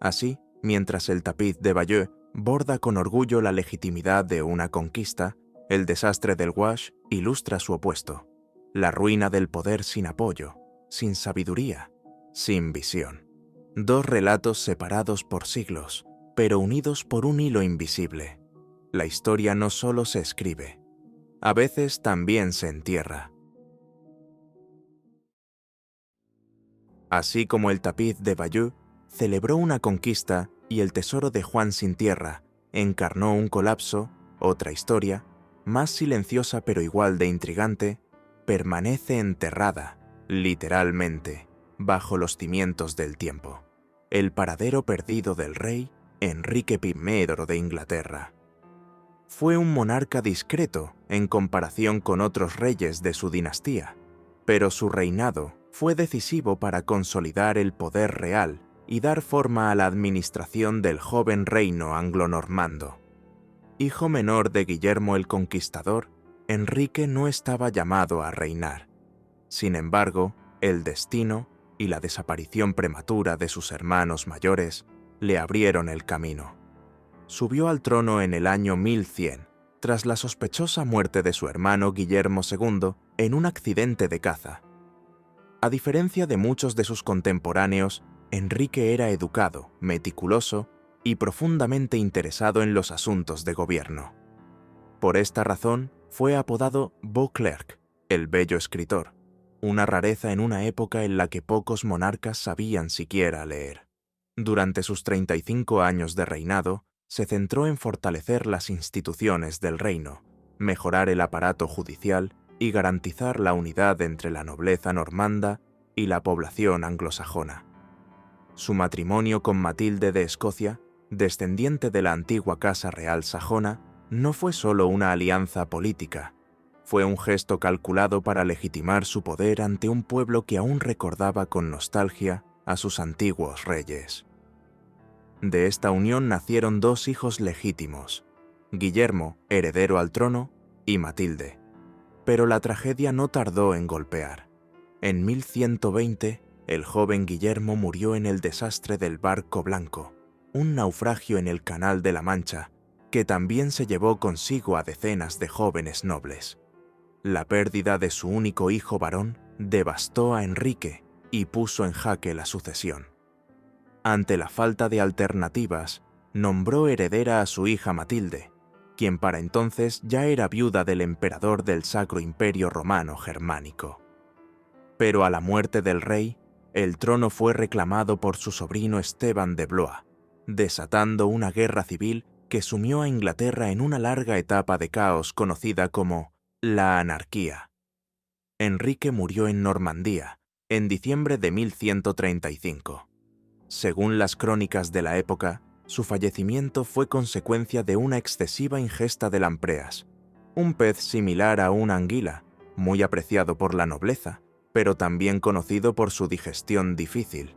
Así, mientras el tapiz de Bayeux borda con orgullo la legitimidad de una conquista, el desastre del Wash ilustra su opuesto, la ruina del poder sin apoyo, sin sabiduría, sin visión. Dos relatos separados por siglos, pero unidos por un hilo invisible. La historia no solo se escribe, a veces también se entierra. Así como el tapiz de Bayeux celebró una conquista y el tesoro de Juan sin tierra encarnó un colapso, otra historia, más silenciosa pero igual de intrigante, permanece enterrada, literalmente, bajo los cimientos del tiempo. El paradero perdido del rey Enrique I de Inglaterra. Fue un monarca discreto en comparación con otros reyes de su dinastía, pero su reinado fue decisivo para consolidar el poder real y dar forma a la administración del joven reino anglo-normando. Hijo menor de Guillermo el Conquistador, Enrique no estaba llamado a reinar. Sin embargo, el destino y la desaparición prematura de sus hermanos mayores le abrieron el camino. Subió al trono en el año 1100, tras la sospechosa muerte de su hermano Guillermo II en un accidente de caza. A diferencia de muchos de sus contemporáneos, Enrique era educado, meticuloso y profundamente interesado en los asuntos de gobierno. Por esta razón, fue apodado Beauclerk, el bello escritor, una rareza en una época en la que pocos monarcas sabían siquiera leer. Durante sus 35 años de reinado, se centró en fortalecer las instituciones del reino, mejorar el aparato judicial y garantizar la unidad entre la nobleza normanda y la población anglosajona. Su matrimonio con Matilde de Escocia, descendiente de la antigua Casa Real sajona, no fue solo una alianza política, fue un gesto calculado para legitimar su poder ante un pueblo que aún recordaba con nostalgia a sus antiguos reyes. De esta unión nacieron dos hijos legítimos, Guillermo, heredero al trono, y Matilde. Pero la tragedia no tardó en golpear. En 1120, el joven Guillermo murió en el desastre del Barco Blanco, un naufragio en el Canal de la Mancha, que también se llevó consigo a decenas de jóvenes nobles. La pérdida de su único hijo varón devastó a Enrique y puso en jaque la sucesión. Ante la falta de alternativas, nombró heredera a su hija Matilde, quien para entonces ya era viuda del emperador del Sacro Imperio Romano Germánico. Pero a la muerte del rey, el trono fue reclamado por su sobrino Esteban de Blois, desatando una guerra civil que sumió a Inglaterra en una larga etapa de caos conocida como la anarquía. Enrique murió en Normandía, en diciembre de 1135. Según las crónicas de la época, su fallecimiento fue consecuencia de una excesiva ingesta de lampreas, un pez similar a una anguila, muy apreciado por la nobleza, pero también conocido por su digestión difícil.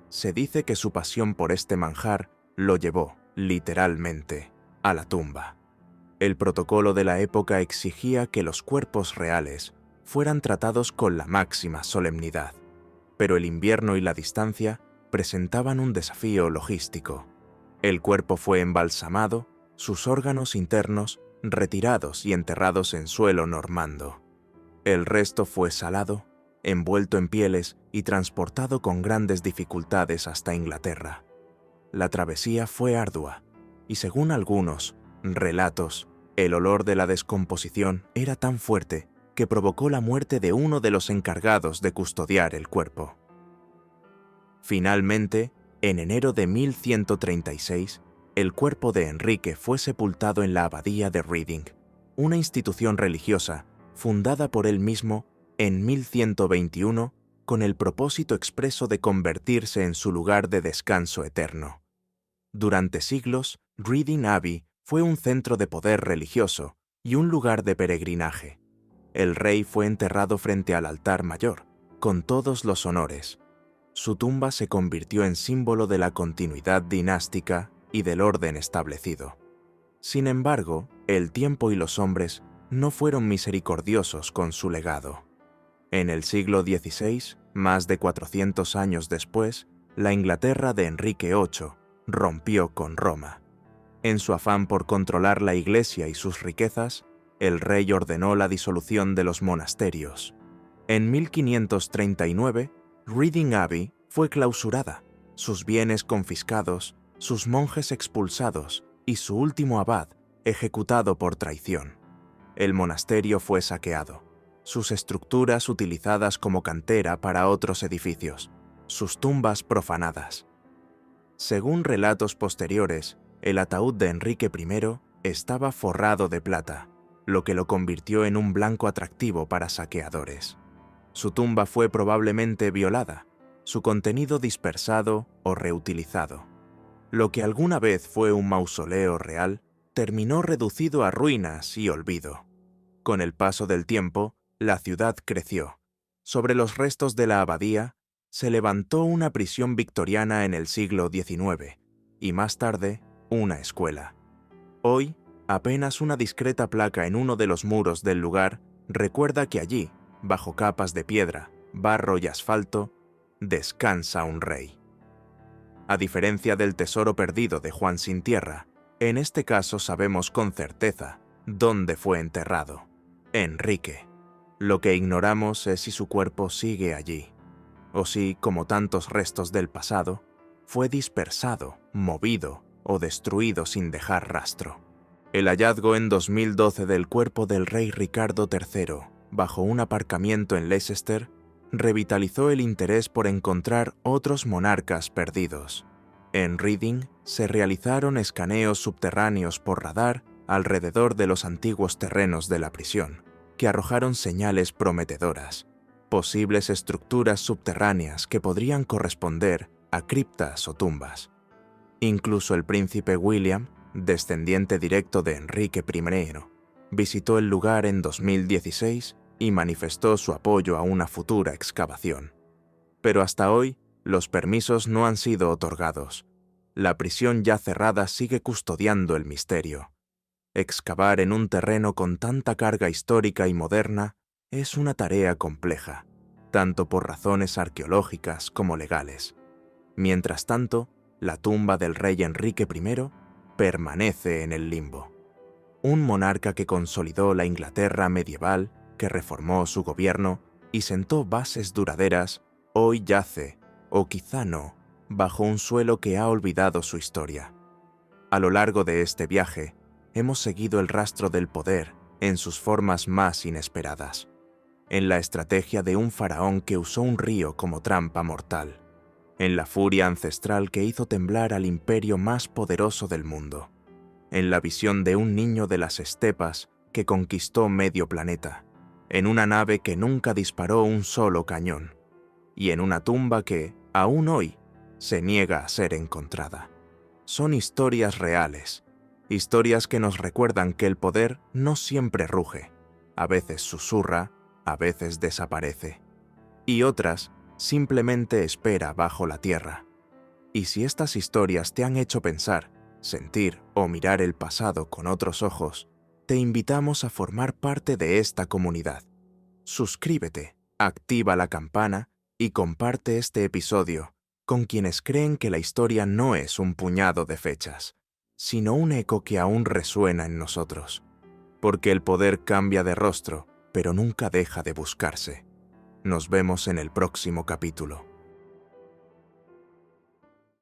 Se dice que su pasión por este manjar lo llevó, literalmente, a la tumba. El protocolo de la época exigía que los cuerpos reales fueran tratados con la máxima solemnidad, pero el invierno y la distancia presentaban un desafío logístico. El cuerpo fue embalsamado, sus órganos internos retirados y enterrados en suelo normando. El resto fue salado, envuelto en pieles y transportado con grandes dificultades hasta Inglaterra. La travesía fue ardua, y según algunos relatos, el olor de la descomposición era tan fuerte que provocó la muerte de uno de los encargados de custodiar el cuerpo. Finalmente, en enero de 1136, el cuerpo de Enrique fue sepultado en la abadía de Reading, una institución religiosa fundada por él mismo en 1121 con el propósito expreso de convertirse en su lugar de descanso eterno. Durante siglos, Reading Abbey fue un centro de poder religioso y un lugar de peregrinaje, el rey fue enterrado frente al altar mayor, con todos los honores. Su tumba se convirtió en símbolo de la continuidad dinástica y del orden establecido. Sin embargo, el tiempo y los hombres no fueron misericordiosos con su legado. En el siglo XVI, más de 400 años después, la Inglaterra de Enrique VIII rompió con Roma. En su afán por controlar la Iglesia y sus riquezas, el rey ordenó la disolución de los monasterios. En 1539, Reading Abbey fue clausurada, sus bienes confiscados, sus monjes expulsados y su último abad ejecutado por traición. El monasterio fue saqueado, sus estructuras utilizadas como cantera para otros edificios, sus tumbas profanadas. Según relatos posteriores, el ataúd de Enrique I estaba forrado de plata, lo que lo convirtió en un blanco atractivo para saqueadores. Su tumba fue probablemente violada, su contenido dispersado o reutilizado. Lo que alguna vez fue un mausoleo real terminó reducido a ruinas y olvido. Con el paso del tiempo, la ciudad creció. Sobre los restos de la abadía se levantó una prisión victoriana en el siglo XIX y más tarde una escuela. Hoy, apenas una discreta placa en uno de los muros del lugar recuerda que allí, bajo capas de piedra, barro y asfalto, descansa un rey. A diferencia del tesoro perdido de Juan sin tierra, en este caso sabemos con certeza dónde fue enterrado: Enrique. Lo que ignoramos es si su cuerpo sigue allí, o si, como tantos restos del pasado, fue dispersado, movido o destruido sin dejar rastro. El hallazgo en 2012 del cuerpo del rey Ricardo III, bajo un aparcamiento en Leicester, revitalizó el interés por encontrar otros monarcas perdidos. En Reading se realizaron escaneos subterráneos por radar alrededor de los antiguos terrenos de la prisión, que arrojaron señales prometedoras, posibles estructuras subterráneas que podrían corresponder a criptas o tumbas. Incluso el príncipe William, descendiente directo de Enrique I, visitó el lugar en 2016 y manifestó su apoyo a una futura excavación. Pero hasta hoy, los permisos no han sido otorgados. La prisión ya cerrada sigue custodiando el misterio. Excavar en un terreno con tanta carga histórica y moderna es una tarea compleja, tanto por razones arqueológicas como legales. Mientras tanto, la tumba del rey Enrique I permanece en el limbo. Un monarca que consolidó la Inglaterra medieval, que reformó su gobierno y sentó bases duraderas, hoy yace, o quizá no, bajo un suelo que ha olvidado su historia. A lo largo de este viaje, hemos seguido el rastro del poder en sus formas más inesperadas, en la estrategia de un faraón que usó un río como trampa mortal, en la furia ancestral que hizo temblar al imperio más poderoso del mundo, en la visión de un niño de las estepas que conquistó medio planeta, en una nave que nunca disparó un solo cañón, y en una tumba que, aún hoy, se niega a ser encontrada. Son historias reales, historias que nos recuerdan que el poder no siempre ruge, a veces susurra, a veces desaparece, y otras simplemente espera bajo la tierra. Y si estas historias te han hecho pensar, sentir o mirar el pasado con otros ojos, te invitamos a formar parte de esta comunidad. Suscríbete, activa la campana y comparte este episodio con quienes creen que la historia no es un puñado de fechas, sino un eco que aún resuena en nosotros. Porque el poder cambia de rostro, pero nunca deja de buscarse. Nos vemos en el próximo capítulo.